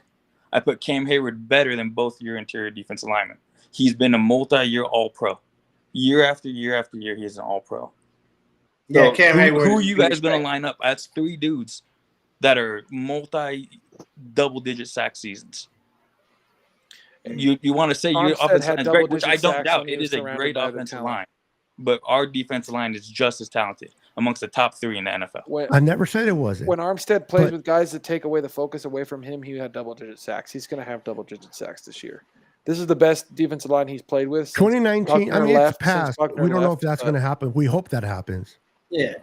E: I put Cam Hayward better than both your interior defensive linemen. He's been a multi-year All-Pro. Year after year after year, he is an All-Pro.
C: Yeah,
E: So
C: Cam Hayward.
E: who are you guys going to line up? That's three dudes that are multi-double-digit sack seasons. You want to say your
D: Armstead
E: offensive
D: had
E: line is great, which
D: double-digit
E: I don't
D: sacks
E: doubt.
D: when he
E: It
D: was
E: is a
D: surrounded
E: great
D: by other
E: offensive
D: talent.
E: line. But our defensive line is just as talented, amongst the top three in the NFL.
B: I never said it wasn't.
D: When Armstead plays
B: But-
D: with guys that take away the focus away from him, he had double-digit sacks. He's going to have double-digit sacks this year. This is the best defensive line he's played with. since
B: 2019, I
D: Buckner
B: mean,
D: left,
B: it's
D: since
B: past.
D: Buckner
B: We don't know if
D: left,
B: that's
D: but
B: going to happen. We hope that happens.
C: Yeah.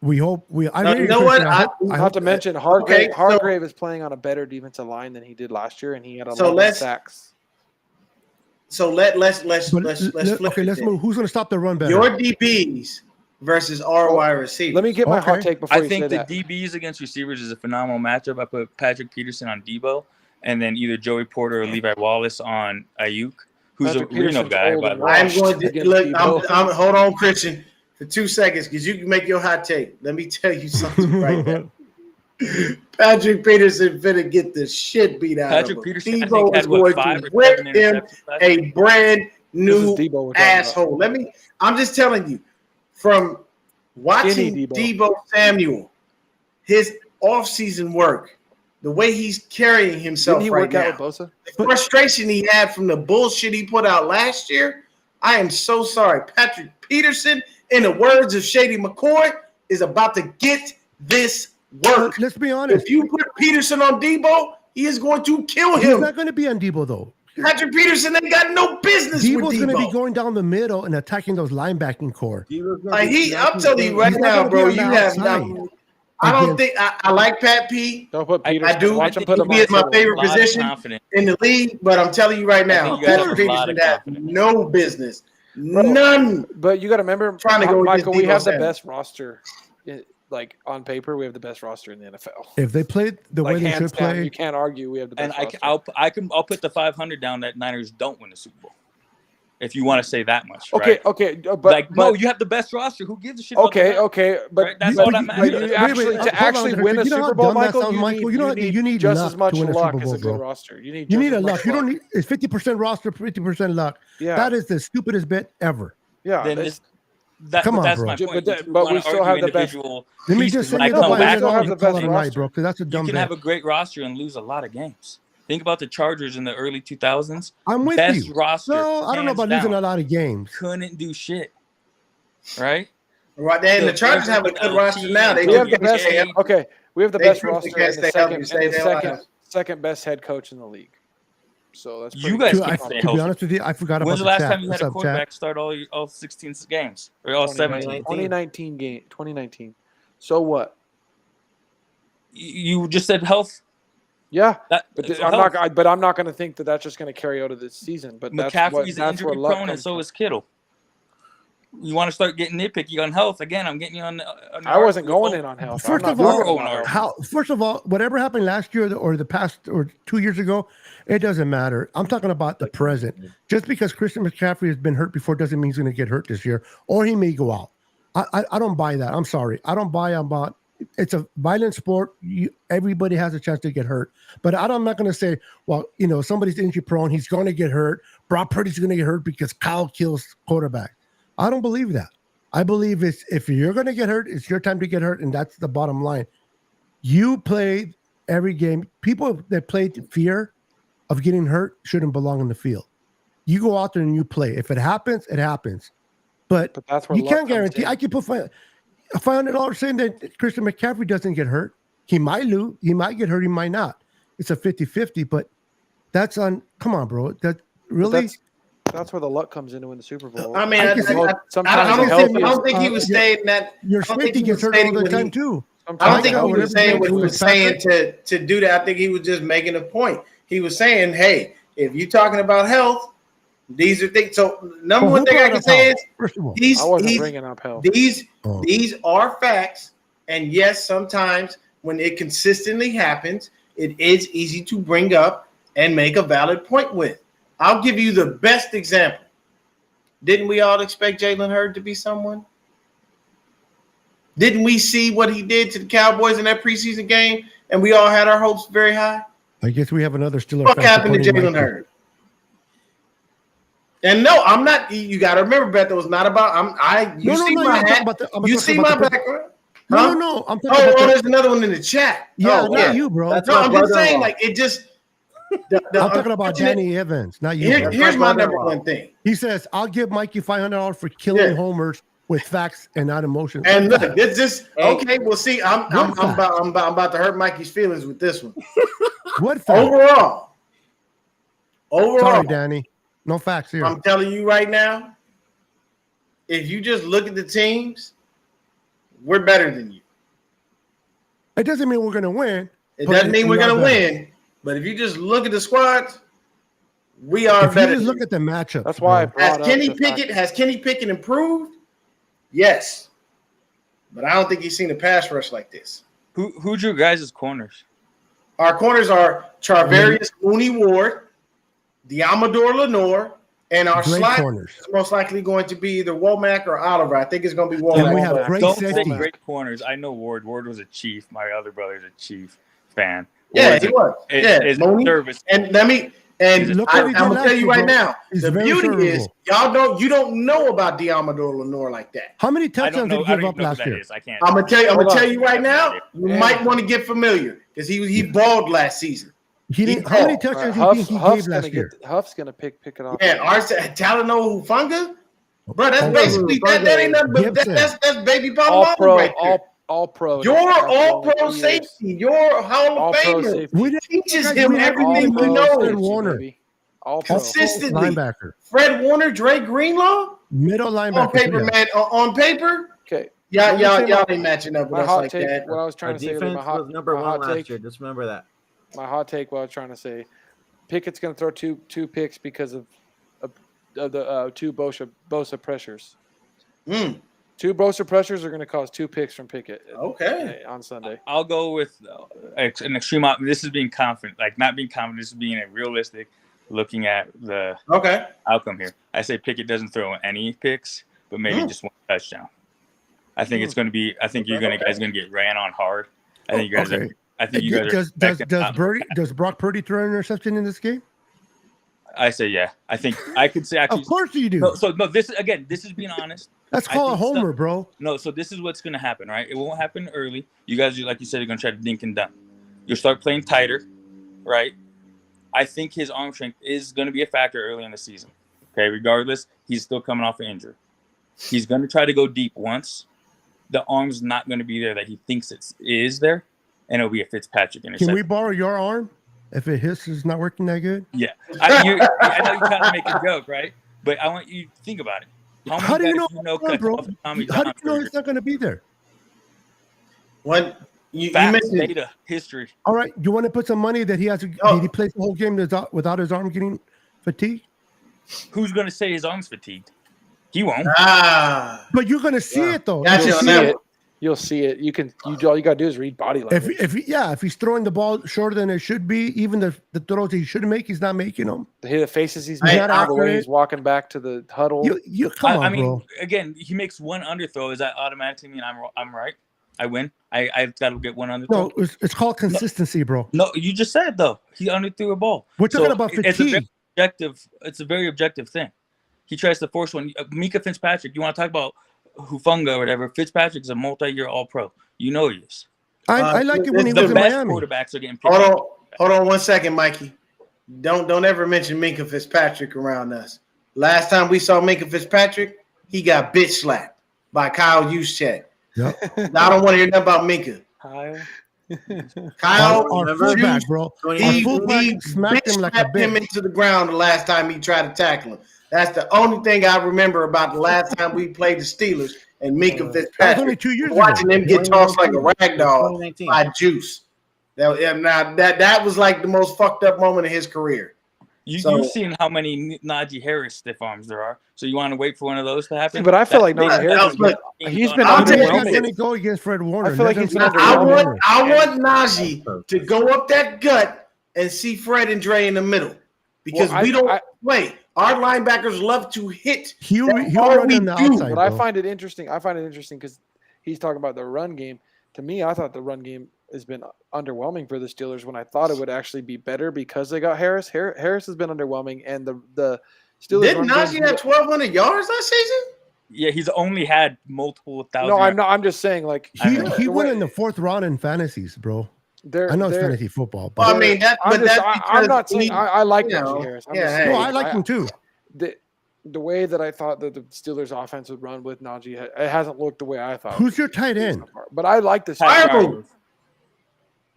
B: We hope.
C: No, you know what?
B: I
D: Not
B: hope
D: to
B: that-
D: mention, Hargrave,
C: Okay, so-
D: Hargrave is playing on a better defensive line than he did last year, and he had 11
C: So let's-
D: sacks.
C: So let's
B: but
C: flip
B: okay,
C: it
B: let's
C: then.
B: move. Who's going to stop the run better?
C: Your DBs versus our wide receivers.
D: Let me get my hot
B: Okay.
D: take before
E: I
D: you
E: think
D: say
E: the
D: that.
E: DBs against receivers is a phenomenal matchup. I put Patrick Peterson on Debo, and then either Joey Porter or Levi Wallace on Ayuk, who's
D: Patrick
E: a Reno
D: Peterson's
E: guy,
D: old
E: by
D: and
E: the way.
C: I'm
D: washed
C: going to
D: against
C: look.
D: Debo.
C: I'm hold on, Christian, for 2 seconds because you can make your hot take. Let me tell you something right now. Patrick Peterson finna get the shit beat out
E: Patrick
C: of him.
E: Peterson, I
C: Debo
E: think,
C: is
E: had what,
C: going
E: 5
C: to
E: or
C: whip
E: 7
C: him
E: interceptions last year?
C: a brand
D: This is
C: new
D: Debo we're talking about.
C: asshole. I'm just telling you, from watching
D: Skinny
C: Debo.
D: Debo.
C: Samuel, his offseason work, the way he's carrying himself
D: Didn't he
C: right
D: work
C: now,
D: out with Bosa?
C: the frustration he had from the bullshit he put out last year. I am so sorry. Patrick Peterson, in the words of Shady McCoy, is about to get this work.
B: Let's be honest.
C: If you put Peterson on Debo, he is going to kill
B: He's
C: him.
B: not going to be on Debo though.
C: Patrick Peterson ain't got no business
B: Debo's
C: with
B: going to be
C: Debo.
B: going down the middle and attacking those linebacking core.
C: Like I'm telling you right
B: He's not
C: now,
B: gonna
C: bro,
B: be
C: you
B: on the
C: have not.
B: outside
C: I don't
B: against-
C: think I like Pat P.
D: Don't put
E: I
D: Peterson.
C: do.
D: Watch him
E: I
D: put him
E: think
C: he is
D: on
C: my
D: Twitter.
C: favorite
E: A lot of
C: position
E: confidence.
C: in the league, but I'm telling you right now,
E: think you guys
C: Patrick
E: have a lot
C: Peterson
E: of
C: has
E: confidence.
C: no business. None.
D: But you got to remember,
C: Trying to go
D: Michael,
C: against
D: we
C: Debo
D: have the
C: Samuel.
D: best roster. Like on paper, we have the best roster in the NFL.
B: If they played the way
D: Like
B: they
D: hands
B: should
D: down,
B: play,
D: you can't argue we have the
E: And
D: best roster.
E: I'll put the 500 down that Niners don't win the Super Bowl. If you want to say that much,
D: Okay,
E: right?
D: okay, but
E: Like, no,
D: but
E: you have the best roster. Who gives a shit? About
D: okay,
E: the
D: okay, but
E: Right? That's
D: but
E: all that
D: you-
E: matters.
D: but
E: Wait,
D: you actually
B: hold
D: to
B: on,
D: actually
B: Hunter.
D: win a
B: You know how
D: Super Bowl,
B: dumb that
D: Michael,
B: sounds, Michael?
D: you need just
B: luck
D: as much
B: to win a
D: luck
B: Super
D: as
B: Bowl,
D: a good
B: bro.
D: roster. You need
B: You
D: just
B: need
D: as
B: a
D: much
B: luck. You don't need. It's 50% roster, 50% luck.
D: Yeah,
B: That is the stupidest bet ever.
D: yeah.
E: Then
D: that's-
B: Come on,
E: that's
B: bro.
E: my
D: But
E: point.
D: that-
E: If you
D: but we
E: wanna
D: still
E: argue
D: have the best-
E: individual
B: Let me
E: pieces,
B: just say
E: when I
B: this
D: No,
E: come
D: but we
B: about
E: back,
D: still
B: it.
D: have the
B: Call
D: best
B: it a night,
D: roster.
B: bro, because that's a
E: you
B: dumb
E: can
B: bet.
E: have a great roster and lose a lot of games. Think about the Chargers in the early 2000s.
B: I'm with
E: Best
B: you.
E: roster.
B: No, I don't know
E: hands
B: about losing
E: down.
B: a lot of games.
E: Couldn't do shit. Right?
C: Right there, and the Chargers have a good roster now. They
D: We have the
C: can
D: best.
C: stay
D: Okay, we have the
C: They
D: best
C: truly
D: roster
C: can't
D: and the
C: stay healthy,
D: second
C: stay
D: and the
C: their lives.
D: second best head coach in the league. So that's
E: You
D: pretty
E: guys
D: good.
E: can't
B: To
E: stay
B: be
E: healthy.
B: honest with you, I forgot about
E: When's
B: the
E: the last
B: chat.
E: time you had
B: What's
E: a
B: up,
E: quarterback
B: chat?
E: start all 16 games or all 17?
D: 2019. So what?
E: You just said health.
D: Yeah,
E: That,
D: but
E: so
D: I'm
E: health.
D: not. But I'm not going to think that that's just going to carry out of this season. But that's
E: McCaffrey's
D: where
E: injury
D: luck
E: prone, and
D: comes
E: so
D: from.
E: is Kittle. You want to start getting nitpicky on health again? I'm getting you on.
D: I wasn't going in on health.
B: First
D: I'm
B: of
D: not
B: all,
D: talking about health.
B: First of all, whatever happened last year or the past or 2 years ago, it doesn't matter. I'm talking about the present. Just because Christian McCaffrey has been hurt before doesn't mean he's going to get hurt this year, or he may go out. I don't buy that. I'm sorry. I don't buy about. It's a violent sport. Everybody has a chance to get hurt. But I'm not going to say, well, somebody's injury prone. He's going to get hurt. Brock Purdy's going to get hurt because Kyle kills quarterback. I don't believe that. I believe if you're going to get hurt, it's your time to get hurt, and that's the bottom line. You played every game. People that played fear of getting hurt shouldn't belong in the field. You go out there and you play. If it happens, it happens. But
D: that's where
B: you can't guarantee. I can put $500 saying that Christian McCaffrey doesn't get hurt. He might lose. He might get hurt. He might not. It's a 50-50, but that's on. Come on, bro. That really.
D: That's where the luck comes into in the Super Bowl.
C: I mean, I don't think he was saying that.
B: Your safety gets hurt all the time too.
C: I don't think he was saying what he was saying to do that. I think he was just making a point. He was saying, hey, if you're talking about health, these are things. So number one thing I can say is
D: I wasn't bringing up health.
C: These are facts. And yes, sometimes when it consistently happens, it is easy to bring up and make a valid point with. I'll give you the best example. Didn't we all expect Jalen Hurd to be someone? Didn't we see what he did to the Cowboys in that preseason game, and we all had our hopes very high?
B: I guess we have another Steelers.
C: What happened to Jalen Hurd? And no, I'm not. You got to remember, Beth. It was not about. You see my hat. You see my background.
B: No. I'm talking
C: about. There's another one in the chat.
B: Yeah, not you, bro.
C: No, I'm just saying, like it just.
B: I'm talking about Danny Evans, not you.
C: Here's my number one thing.
B: He says, "I'll give Mikey $500 for killing homers with facts and not emotions."
C: And look, it's just okay. Well, see, I'm about to hurt Mikey's feelings with this one.
B: What facts?
C: Overall,
B: sorry, Danny, no facts here.
C: I'm telling you right now, if you just look at the teams, we're better than you.
B: It doesn't mean we're going to win.
C: It doesn't mean we're going to win. But if you just look at the squads, we are better.
B: You just look at the matchup.
D: That's why I brought
C: up Has Kenny Pickett improved? Yes. But I don't think he's seen a pass rush like this.
E: Who's your guys' corners?
C: Our corners are Charvarius Mooney Ward, Diamador Lenore, and our slot is most likely going to be either Womack or Oliver. I think it's going to be Womack.
B: And we have great safety.
E: Great corners. I know Ward. Ward was a Chief. My other brother's a Chief fan.
C: Yeah, he was.
E: Service.
C: And I'm gonna tell you right now, the beauty is you don't know about Diamador Lenore like that.
B: How many touchdowns did he give up last year?
C: I'm gonna tell you right now, you might want to get familiar because he balled last season.
B: How many touchdowns do you think he gave last year?
D: Huff's gonna pick it off.
C: Yeah, Talanoa Hufanga, bro. That's basically that ain't nothing but that's baby Pablo right there.
D: All pro.
C: Your all pro safety. Your Hall of Famer teaches him everything he knows.
B: Warner.
D: All pro.
C: Consistently.
B: Linebacker.
C: Fred Warner, Dre Greenlaw.
B: Middle linebacker.
C: On paper, man. On paper.
D: Okay.
C: Y'all ain't matching up with us like that.
D: What I was trying to say
A: was number one last year. Just remember that.
D: My hot take. What I was trying to say. Pickett's going to throw two picks because of the two Bosa pressures. Two Bosa pressures are going to cause 2 picks from Pickett.
C: Okay.
D: On Sunday.
E: I'll go with an extreme. This is being confident, like not being confident. This is being a realistic, looking at the outcome here. I say Pickett doesn't throw any picks, but maybe just one touchdown. I think it's going to be. I think guys going to get ran on hard. I think you guys. I think you guys.
B: Does Brock Purdy throw an interception in this game?
E: I say yeah. I think I could say actually.
B: Of course you do.
E: No. This is being honest.
B: That's called a homer, bro.
E: No, so this is what's going to happen, right? It won't happen early. You guys, like you said, are going to try to dink and dunk. You'll start playing tighter, right? I think his arm strength is going to be a factor early in the season. Okay, regardless, he's still coming off an injury. He's going to try to go deep once. The arm's not going to be there that he thinks it is there, and it'll be a Fitzpatrick interception.
B: Can we borrow your arm if it's not working that good?
E: Yeah. I know you kind of make a joke, right? But I want you to think about it.
B: How do you know, bro? How do you know it's not going to be there?
C: What you
E: mentioned data history.
B: All right, you want to put some money that he has? Did he play the whole game without his arm getting fatigued?
E: Who's going to say his arm's fatigued? He won't.
B: But you're gonna see it though.
C: Gotcha.
B: You'll
C: on
B: see
C: that
B: it.
C: one.
D: You'll see it. All you gotta do is read body language.
B: If he's throwing the ball shorter than it should be, even the throws he should make, he's not making them.
D: The faces he's
C: Hey,
D: making, the way he's walking back to the huddle.
B: You come on,
E: I mean,
B: bro.
E: again, he makes one underthrow. Does that automatically mean I'm right? I win. I've got to get one underthrow.
B: No, it's called consistency, bro.
E: No, you just said though. He underthrew a ball.
B: We're talking about fatigue.
E: It's a very objective thing. He tries to force one. Mika Fitzpatrick. You want to talk about Hufunga or whatever? Fitzpatrick's a multi-year All-Pro. You know he is.
B: I like it when he was
E: The
B: in
E: best
B: Miami.
E: quarterbacks are getting picked.
C: Hold on 1 second, Mikey. Don't ever mention Minka Fitzpatrick around us. Last time we saw Minka Fitzpatrick, he got bitch slapped by Kyle Juszczyk.
B: Yep.
C: Now I don't want to hear nothing about Minka. Kyle,
B: Our fullback, bro. Our fullback smacked him like a bitch.
C: him into the ground the last time he tried to tackle him. That's the only thing I remember about the last time we played the Steelers and Minka Fitzpatrick.
B: That was only 2 years ago.
C: Watching him get tossed like a rag doll by Juice. That was like the most fucked up moment of his career.
E: You've seen how many Najee Harris stiff arms there are. So you want to wait for one of those to happen?
D: But I feel like Najee Harris he's been underwhelming.
B: Going to go against Fred Warner.
D: I feel like he's been
C: I want Najee to go up that gut and see Fred and Dre in the middle because we don't play. Our linebackers love to hit.
B: He'll run on the outside.
D: But I find it interesting. because he's talking about the run game. To me, I thought the run game has been underwhelming for the Steelers when I thought it would actually be better because they got Harris. Harris has been underwhelming, and the Steelers.
C: Didn't Najee have 1,200 yards last season?
E: Yeah, he's only had multiple thousand.
D: No, I'm not. I'm just saying, like
B: he went in the 4th round in fantasies, bro. I know it's fantasy football, but
C: well, I mean,
D: I'm not saying I like Najee Harris.
B: I like him too.
D: The way that I thought that the Steelers offense would run with Najee, it hasn't looked the way I thought.
B: Who's your tight end?
D: But I like this.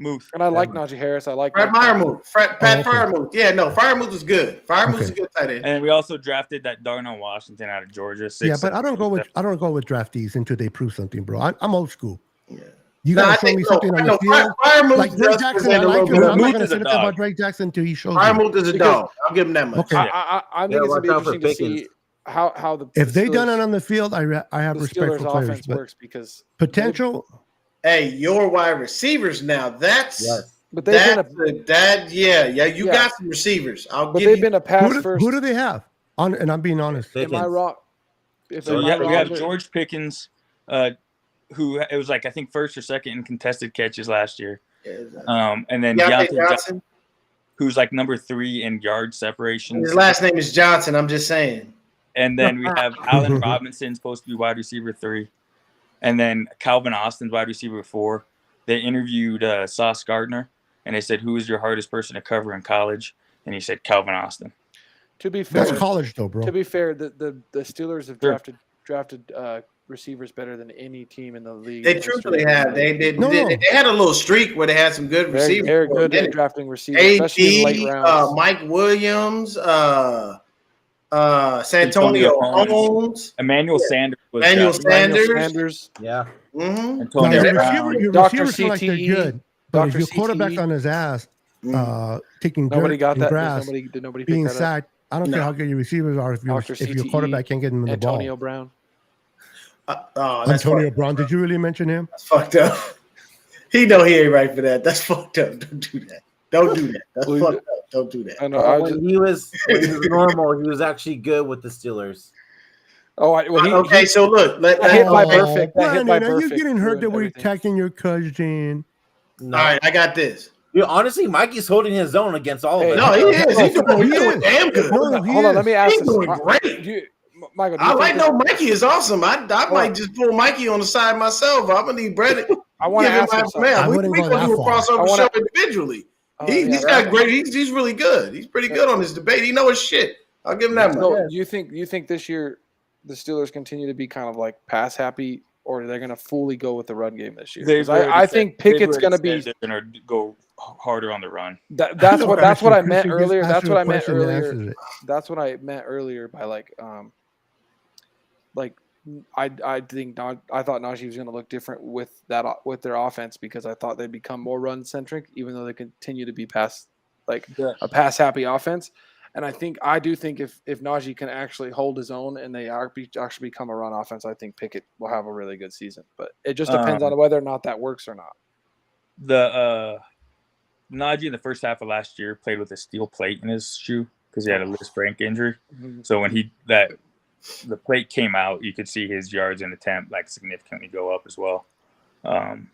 E: Moose.
D: And I like Najee Harris. I like
C: Pat Freiermuth. Yeah, no, Freiermuth is good. Freiermuth is a good tight end.
E: And we also drafted that Darnell Washington out of Georgia.
B: But I don't go with draftees until they prove something, bro. I'm old school.
C: Yeah.
B: You gotta show me something on the field. Like Drake Jackson, I like him. I'm not gonna say about Drake Jackson until he shows me.
C: Freiermuth is a dog. I'll give him that much.
B: Okay.
D: I think it's gonna be interesting to see how the
B: if they done it on the field, I have respect for players.
D: Offense works because
B: potential.
C: Hey, your wide receivers now. That's
D: but they've been
C: you got some receivers.
D: They've been a pass first.
B: Who do they have? And I'm being honest.
D: Am I wrong?
E: We have George Pickens, who it was like I think first or second in contested catches last year. And then Deontay Johnson, who's like number 3 in yard separation.
C: His last name is Johnson. I'm just saying.
E: And then we have Allen Robinson supposed to be wide receiver 3. And then Calvin Austin's wide receiver 4. They interviewed Sauce Gardner, and they said, "Who is your hardest person to cover in college?" And he said, "Calvin Austin."
D: To be fair,
B: that's college though, bro.
D: To be fair, the Steelers have drafted receivers better than any team in the league.
C: They truthfully have. They had a little streak where they had some good receivers.
D: They're good at drafting receivers, especially in late rounds.
C: Mike Williams, Santonio Holmes,
E: Emmanuel Sanders.
C: Yeah.
B: Mm-hmm. Your receivers feel like they're good, but if your quarterback's on his ass, taking
D: nobody got that
B: grass,
D: nobody
B: being sacked. I don't care how good your receivers are if your quarterback can't get him in the ball.
D: Antonio Brown.
B: Antonio Brown. Did you really mention him?
C: That's fucked up. He know he ain't right for that. That's fucked up. Don't do that. That's fucked up. Don't do that.
D: I know.
A: When he was normal, he was actually good with the Steelers.
C: So look.
D: That hit by perfect.
B: Are you getting hurt that we're attacking your cousin?
C: No. All right, I got this.
A: Dude, honestly, Mikey's holding his own against all of us.
C: No, he is. He's doing damn good.
D: Hold on, let me ask
C: He's doing great.
D: Michael,
C: Mikey is awesome. I might just pull Mikey on the side myself. I'm gonna need Brett.
D: I want to ask him.
C: We gonna do a crossover show individually. He's got great. He's really good. He's pretty good on his debate. He knows his shit. I'll give him that much.
D: Do you think this year the Steelers continue to be kind of like pass happy, or they're going to fully go with the run game this year? I think Pickett's going to be.
E: They're going to go harder on the run.
D: That's what I meant earlier. That's what I meant earlier. That's what I meant earlier by like I thought Najee was going to look different with their offense because I thought they'd become more run centric, even though they continue to be a pass happy offense. And I do think if Najee can actually hold his own and they actually become a run offense, I think Pickett will have a really good season. But it just depends on whether or not that works or not.
E: The Najee in the first half of last year played with a steel plate in his shoe because he had a Liz Frank injury.
D: Mm-hmm.
E: So when the plate came out, you could see his yards in attempt like significantly go up as well. And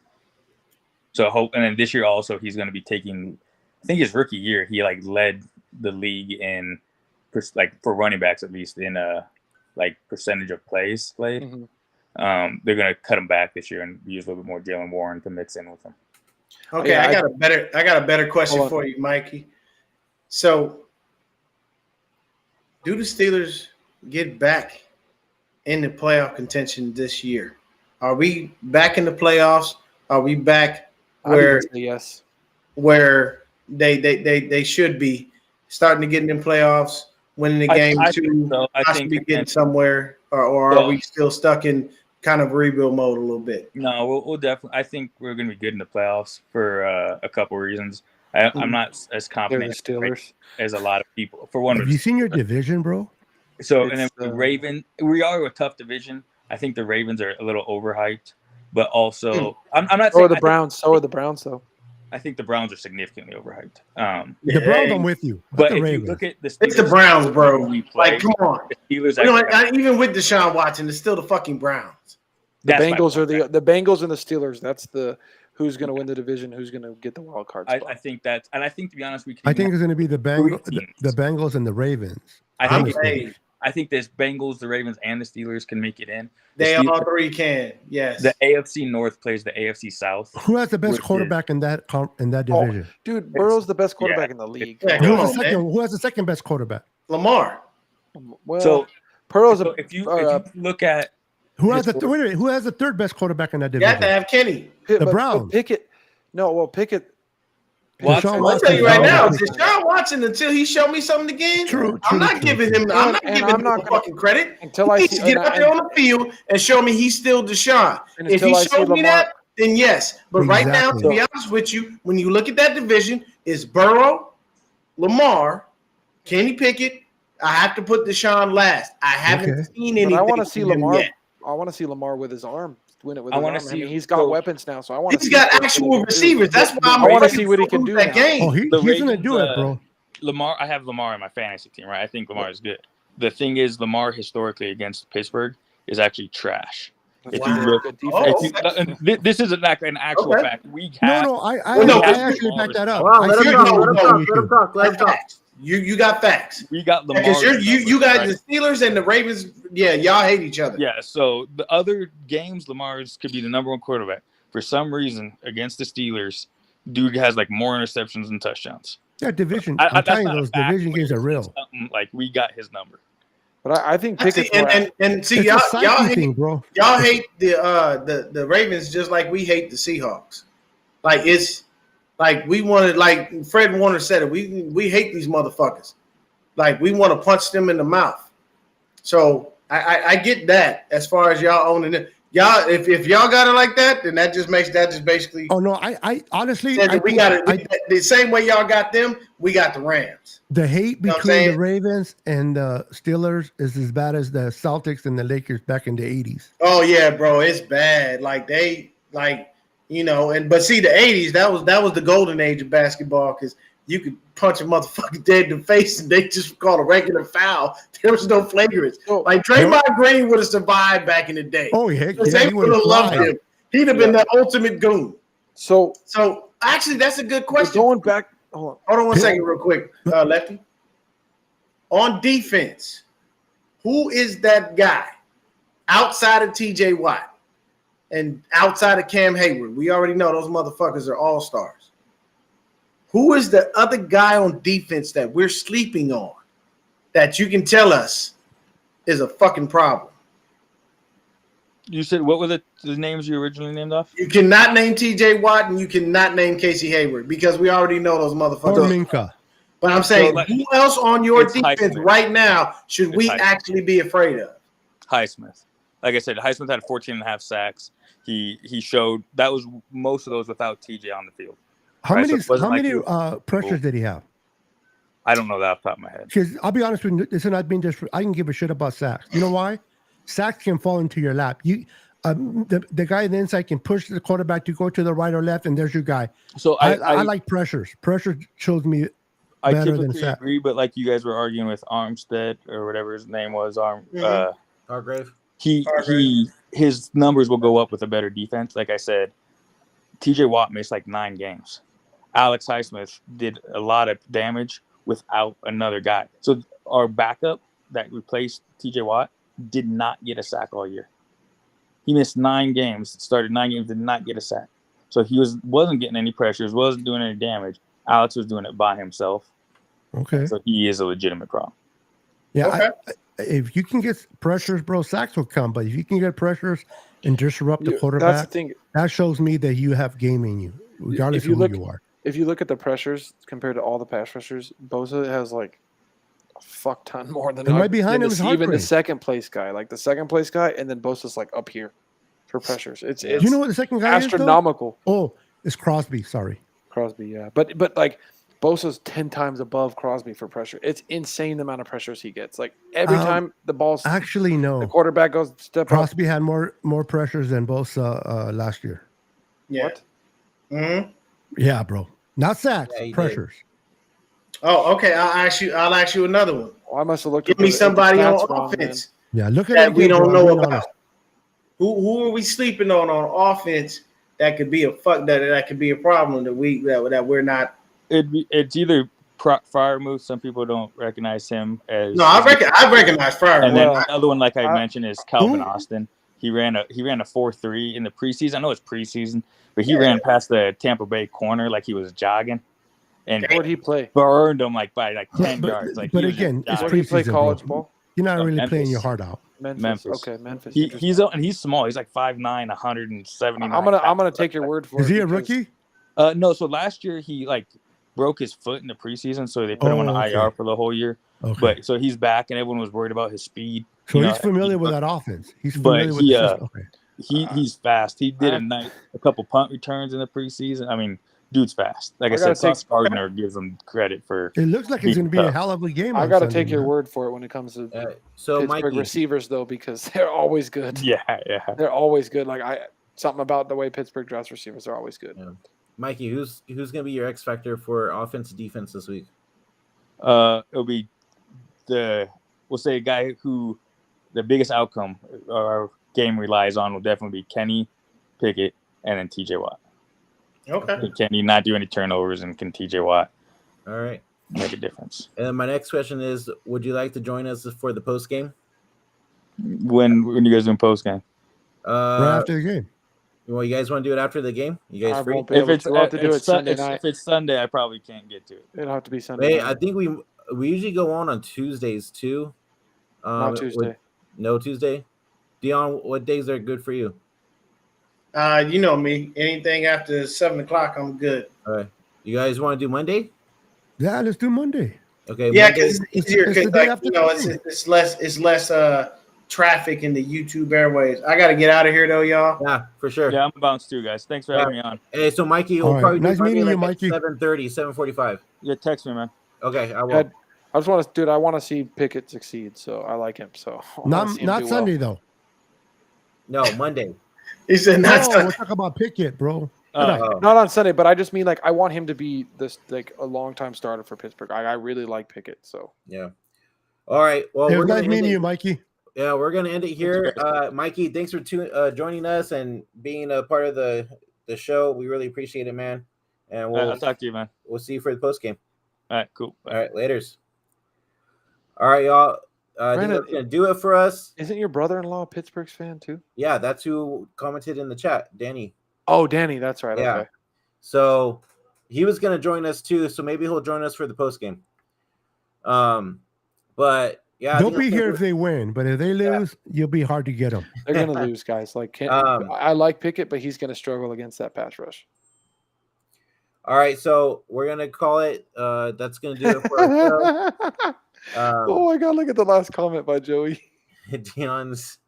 E: then this year also he's going to be taking, I think his rookie year he like led the league in like for running backs at least in like percentage of plays played.
D: Mm-hmm.
E: They're going to cut him back this year and use a little bit more Jalen Warren to mix in with him.
C: Okay,
D: Yeah,
C: I got a better question for you, Mikey. So, do the Steelers get back in the playoff contention this year? Are we back in the playoffs? Are we back where
D: yes,
C: where they should be starting to get in the playoffs, winning the game too, possibly getting somewhere, or are we still stuck in kind of rebuild mode a little bit?
E: No, we'll definitely. I think we're going to be good in the playoffs for a couple of reasons. I'm not as confident as a lot of people. For one,
B: have you seen your division, bro?
E: So and then the Ravens, we are a tough division. I think the Ravens are a little overhyped, but also I'm not.
D: So are the Browns. So are the Browns, though.
E: I think the Browns are significantly overhyped.
B: The Browns, I'm with you.
E: But if you look at the Steelers,
C: it's the Browns, bro. Like, come on.
E: The Steelers,
C: even with Deshaun Watson, it's still the fucking Browns.
D: The Bengals are the Bengals and the Steelers. That's the who's going to win the division, who's going to get the wild card spot.
E: I think that's, and I think to be honest,
B: I think it's going to be the Bengals and the Ravens.
E: I think there's Bengals, the Ravens, and the Steelers can make it in.
C: They all three can. Yes.
E: The AFC North plays the AFC South.
B: Who has the best quarterback in that division?
D: Dude, Burrow's the best quarterback in the league.
C: Yeah,
B: who has the second best quarterback?
C: Lamar.
D: Well,
E: so
D: Burrow's
E: if you look at
B: who has the third best quarterback in that division?
C: You have to have Kenny.
B: The Browns.
D: Pickett. Pickett.
C: I'll tell you right now, Deshaun Watson, until he showed me something again, I'm not giving him fucking credit.
D: Until I
C: see, get out there on the field and show me he's still Deshaun. If he showed me that, then yes. But right now, to be honest with you, when you look at that division, it's Burrow, Lamar, Kenny Pickett. I have to put Deshaun last. I haven't seen anything.
D: I want to see Lamar.
C: Yet.
D: I want to see Lamar with his arm. Win it with
E: I want to see.
D: He's got weapons now, so I want.
C: He's got actual receivers. That's why I
D: want to see what he can do.
C: That game.
B: Oh, he's going to do it, bro.
E: Lamar. I have Lamar in my fantasy team, right? I think Lamar is good. The thing is, Lamar historically against Pittsburgh is actually trash. If you look, this is an actual fact. We have,
B: I actually back that up.
A: Well, let him talk.
C: You got facts.
E: We got Lamar.
C: Because you got the Steelers and the Ravens. Yeah, y'all hate each other.
E: Yeah. So the other games, Lamar's could be the number one quarterback. For some reason, against the Steelers, dude has like more interceptions than touchdowns.
B: Yeah, division. I'm telling you, those division games are real.
E: Like we got his number.
D: But I think Pickett's
C: see y'all hate, bro. Y'all hate the Ravens just like we hate the Seahawks. Like it's. Like we wanted, like Fred Warner said it. We hate these motherfuckers. Like we want to punch them in the mouth. So I get that as far as y'all owning it. Y'all, if y'all got it like that, then that just basically.
B: Oh no, I honestly,
C: we got it the same way y'all got them. We got the Rams.
B: The hate between the Ravens and the Steelers is as bad as the Celtics and the Lakers back in the 80s.
C: Oh yeah, bro, it's bad. Like but see the 80s, that was the golden age of basketball because you could punch a motherfucker dead in the face and they just call a regular foul. There was no flagrants. Like Draymond Green would have survived back in the day.
B: Oh yeah,
C: they would have loved him. He'd have been the ultimate goon. So actually, that's a good question.
D: Going back, hold
C: on 1 second, real quick, Lefty. On defense, who is that guy outside of T.J. Watt? And outside of Cam Hayward, we already know those motherfuckers are all-stars. Who is the other guy on defense that we're sleeping on that you can tell us is a fucking problem?
E: You said what were the names you originally named off?
C: You cannot name T.J. Watt and you cannot name Casey Hayward because we already know those motherfuckers.
B: Minka.
C: But I'm saying, who else on your defense right now should we actually be afraid of?
E: Highsmith. Like I said, Highsmith had 14.5 sacks. He showed that was most of those without TJ on the field.
B: How many pressures did he have?
E: I don't know that off the top of my head.
B: Because I'll be honest with you, this is not being just. I can give a shit about sacks. You know why? Sacks can fall into your lap. The guy on the inside can push the quarterback to go to the right or left, and there's your guy.
E: So
B: I like pressures. Pressure shows me
E: I
B: better than
E: typically
B: sack.
E: agree, but like you guys were arguing with Armstead or whatever his name was,
A: Hargrave.
E: His numbers will go up with a better defense. Like I said, TJ Watt missed like 9 games. Alex Highsmith did a lot of damage without another guy. So our backup that replaced TJ Watt did not get a sack all year. He missed 9 games, started 9 games, did not get a sack. So he wasn't getting any pressures, wasn't doing any damage. Alex was doing it by himself.
B: Okay.
E: So he is a legitimate problem.
B: Yeah.
C: Okay.
B: If you can get pressures, bro, sacks will come. But if you can get pressures and disrupt the quarterback,
D: That's the thing.
B: that shows me that you have game in you, regardless of who you are.
D: If you look at the pressures compared to all the pass rushers, Bosa has like a fuck ton more than
B: And right behind him is
D: even the
B: Hargrave.
D: second place guy. Like the second place guy, and then Bosa's like up here for pressures. It's
B: You know what the second guy
D: astronomical.
B: is? Oh, it's Crosby. Sorry.
D: Crosby, yeah. But like Bosa's 10 times above Crosby for pressure. It's insane the amount of pressures he gets. Like every time the ball's
B: actually no.
D: the quarterback goes step
B: Crosby had more pressures than Bosa last year.
C: Yeah.
D: What?
C: Mm-hmm.
B: Yeah, bro. Not sacks,
A: Yeah,
B: pressures.
C: Oh, okay. I'll ask you another one.
D: Oh, I must have looked
C: Give
D: at
C: me
D: the
C: somebody on
D: stats wrong,
C: offense
B: Yeah, look at
C: that
B: it
C: we
B: again,
C: don't
B: bro.
C: know
B: Being
C: about.
B: honest.
C: Who are we sleeping on offense that could be a that could be a problem that we're not.
E: It's either Fryermuth. Some people don't recognize him as.
C: No, I recognize Fryer.
E: And then
D: Well,
E: another one, like I
D: I-
E: mentioned, is Calvin
B: Who?
E: Austin. He ran a 4.3 in the preseason. I know it's preseason, but he ran past the Tampa Bay corner like he was jogging, and
D: Where'd he play?
E: burned him like by like 10 yards. Like,
B: But
E: he was
B: again,
E: just
B: it's
E: dying.
D: Where'd he play
B: preseason,
D: college
B: bro.
D: ball?
B: You're not really
E: Memphis.
B: playing your heart out.
E: Memphis.
D: Okay, Memphis.
E: He's small. He's like 5'9", 179.
D: I'm gonna take your word for it.
B: Is he a
D: because-
B: rookie?
E: No, so last year he like broke his foot in the preseason, so they put him on
B: Oh,
E: IR
B: okay.
E: for the whole year.
B: Okay.
E: But so he's back, and everyone was worried about his speed.
B: So
E: You
B: he's
E: know,
B: familiar with that offense. He's
E: but
B: familiar with
E: he,
B: the system. Okay.
E: He's fast. He did a couple punt returns in the preseason. I mean, dude's fast. Like I said, Sauce Gardner gives him credit for.
B: It looks like it's going to be a hell of a game.
D: I
B: on
D: got to
B: Sunday,
D: take your
B: man.
D: word for it when it comes to
A: So
D: Pittsburgh
A: Mikey,
D: receivers, though, because they're always good.
E: Yeah.
D: They're always good. Like something about the way Pittsburgh drafts receivers are always good.
A: Yeah. Mikey, who's gonna be your X factor for offense and defense this week?
E: It'll be we'll say a guy who the biggest outcome our game relies on will definitely be Kenny Pickett and then TJ Watt.
C: Okay.
E: Can Kenny not do any turnovers, and can TJ Watt
A: All right.
E: make a difference?
A: And then my next question is: would you like to join us for the post game?
E: When you guys doing post game?
B: Right after the game.
A: Well, you guys want to do it after the game? You guys
D: I
A: free?
D: won't be able to. We'll have to do it Sunday night.
E: If it's Sunday, I probably can't get to it.
D: It'll have to be Sunday
A: Hey,
D: night.
A: I think we usually go on Tuesdays too.
D: Not Tuesday.
A: No Tuesday. Deon, what days are good for you?
C: You know me. Anything after 7:00, I'm good.
A: All right. You guys want to do Monday?
B: Yeah, let's do Monday.
A: Okay.
C: Yeah,
A: Monday-
C: because it's easier.
B: it's the
C: Because
B: day
C: like,
B: after
C: you know,
B: the game.
C: it's less traffic in the YouTube airways. I got to get out of here though, y'all.
A: yeah, for sure.
E: Yeah, I'm bounced too, guys. Thanks for having me on.
A: Hey, so Mikey, we'll
B: All right.
A: probably do
B: Nice
A: Monday
B: meeting you,
A: like
B: Mikey.
A: 7:30, 7:45.
E: Yeah, text me, man.
A: Okay, I will.
D: Ed, I just want to, dude. I want to see Pickett succeed. So I like him. So I wanna see him
B: Not
D: do
B: Sunday though.
A: No, Monday.
C: He said
B: No,
C: not.
B: we're talking about Pickett, bro.
A: Oh,
D: well. Not on Sunday, but I just mean like I want him to be this like a long-time starter for Pittsburgh. I really like Pickett. So
A: yeah. All right. Well,
B: It
A: we're
B: was
A: gonna
B: nice
A: end
B: meeting
A: it.
B: you, Mikey.
A: Yeah, we're gonna end it here. Mikey, thanks for joining us and being a part of the show. We really appreciate it, man. And
E: I'll talk to you, man.
A: we'll see you for the post game.
E: All right, cool.
A: All right, laters. All right, y'all. I think
D: Brandon,
A: that's gonna do it for us.
D: isn't your brother-in-law a Pittsburgh fan too?
A: Yeah, that's who commented in the chat, Danny.
D: Oh, Danny, that's right.
A: Yeah.
D: Okay.
A: So he was gonna join us too. So maybe he'll join us for the post game. But yeah, I
B: They'll
A: think
B: be
A: that's
B: here
A: gonna
B: if they win, but if they lose, you'll be hard to get them.
D: They're gonna lose, guys. Like I like Pickett, but he's gonna struggle against that pass rush.
A: All right, so we're gonna call it. That's gonna do it for our show.
D: Oh my god, look at the last comment by Joey.
A: Deon's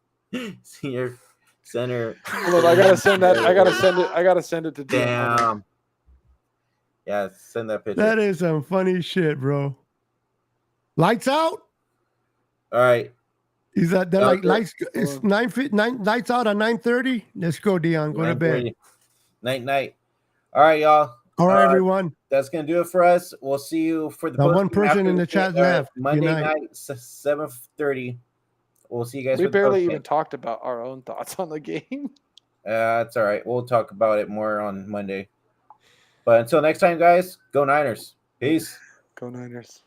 A: senior center.
D: Hold on, I gotta send that. I gotta send it to Deon.
A: Damn. Yeah, send that picture.
B: That is some funny shit, bro. Lights out.
A: All right.
B: Is that they're like
A: Okay.
B: lights? It's 9 lights out at 9:30. Let's go, Deon. Go to bed.
A: 9:30. Night. All right, y'all.
B: All right, everyone.
A: That's gonna do it for us. We'll see you for the
B: That one
A: post-game
B: person
A: after
B: in the chat left.
A: Monday
B: Good night.
A: night, 7:30. We'll see you guys.
D: We
A: for the
D: barely
A: post-game.
D: even talked about our own thoughts on the game.
A: That's all right. We'll talk about it more on Monday. But until next time, guys, go Niners. Peace.
D: Go Niners.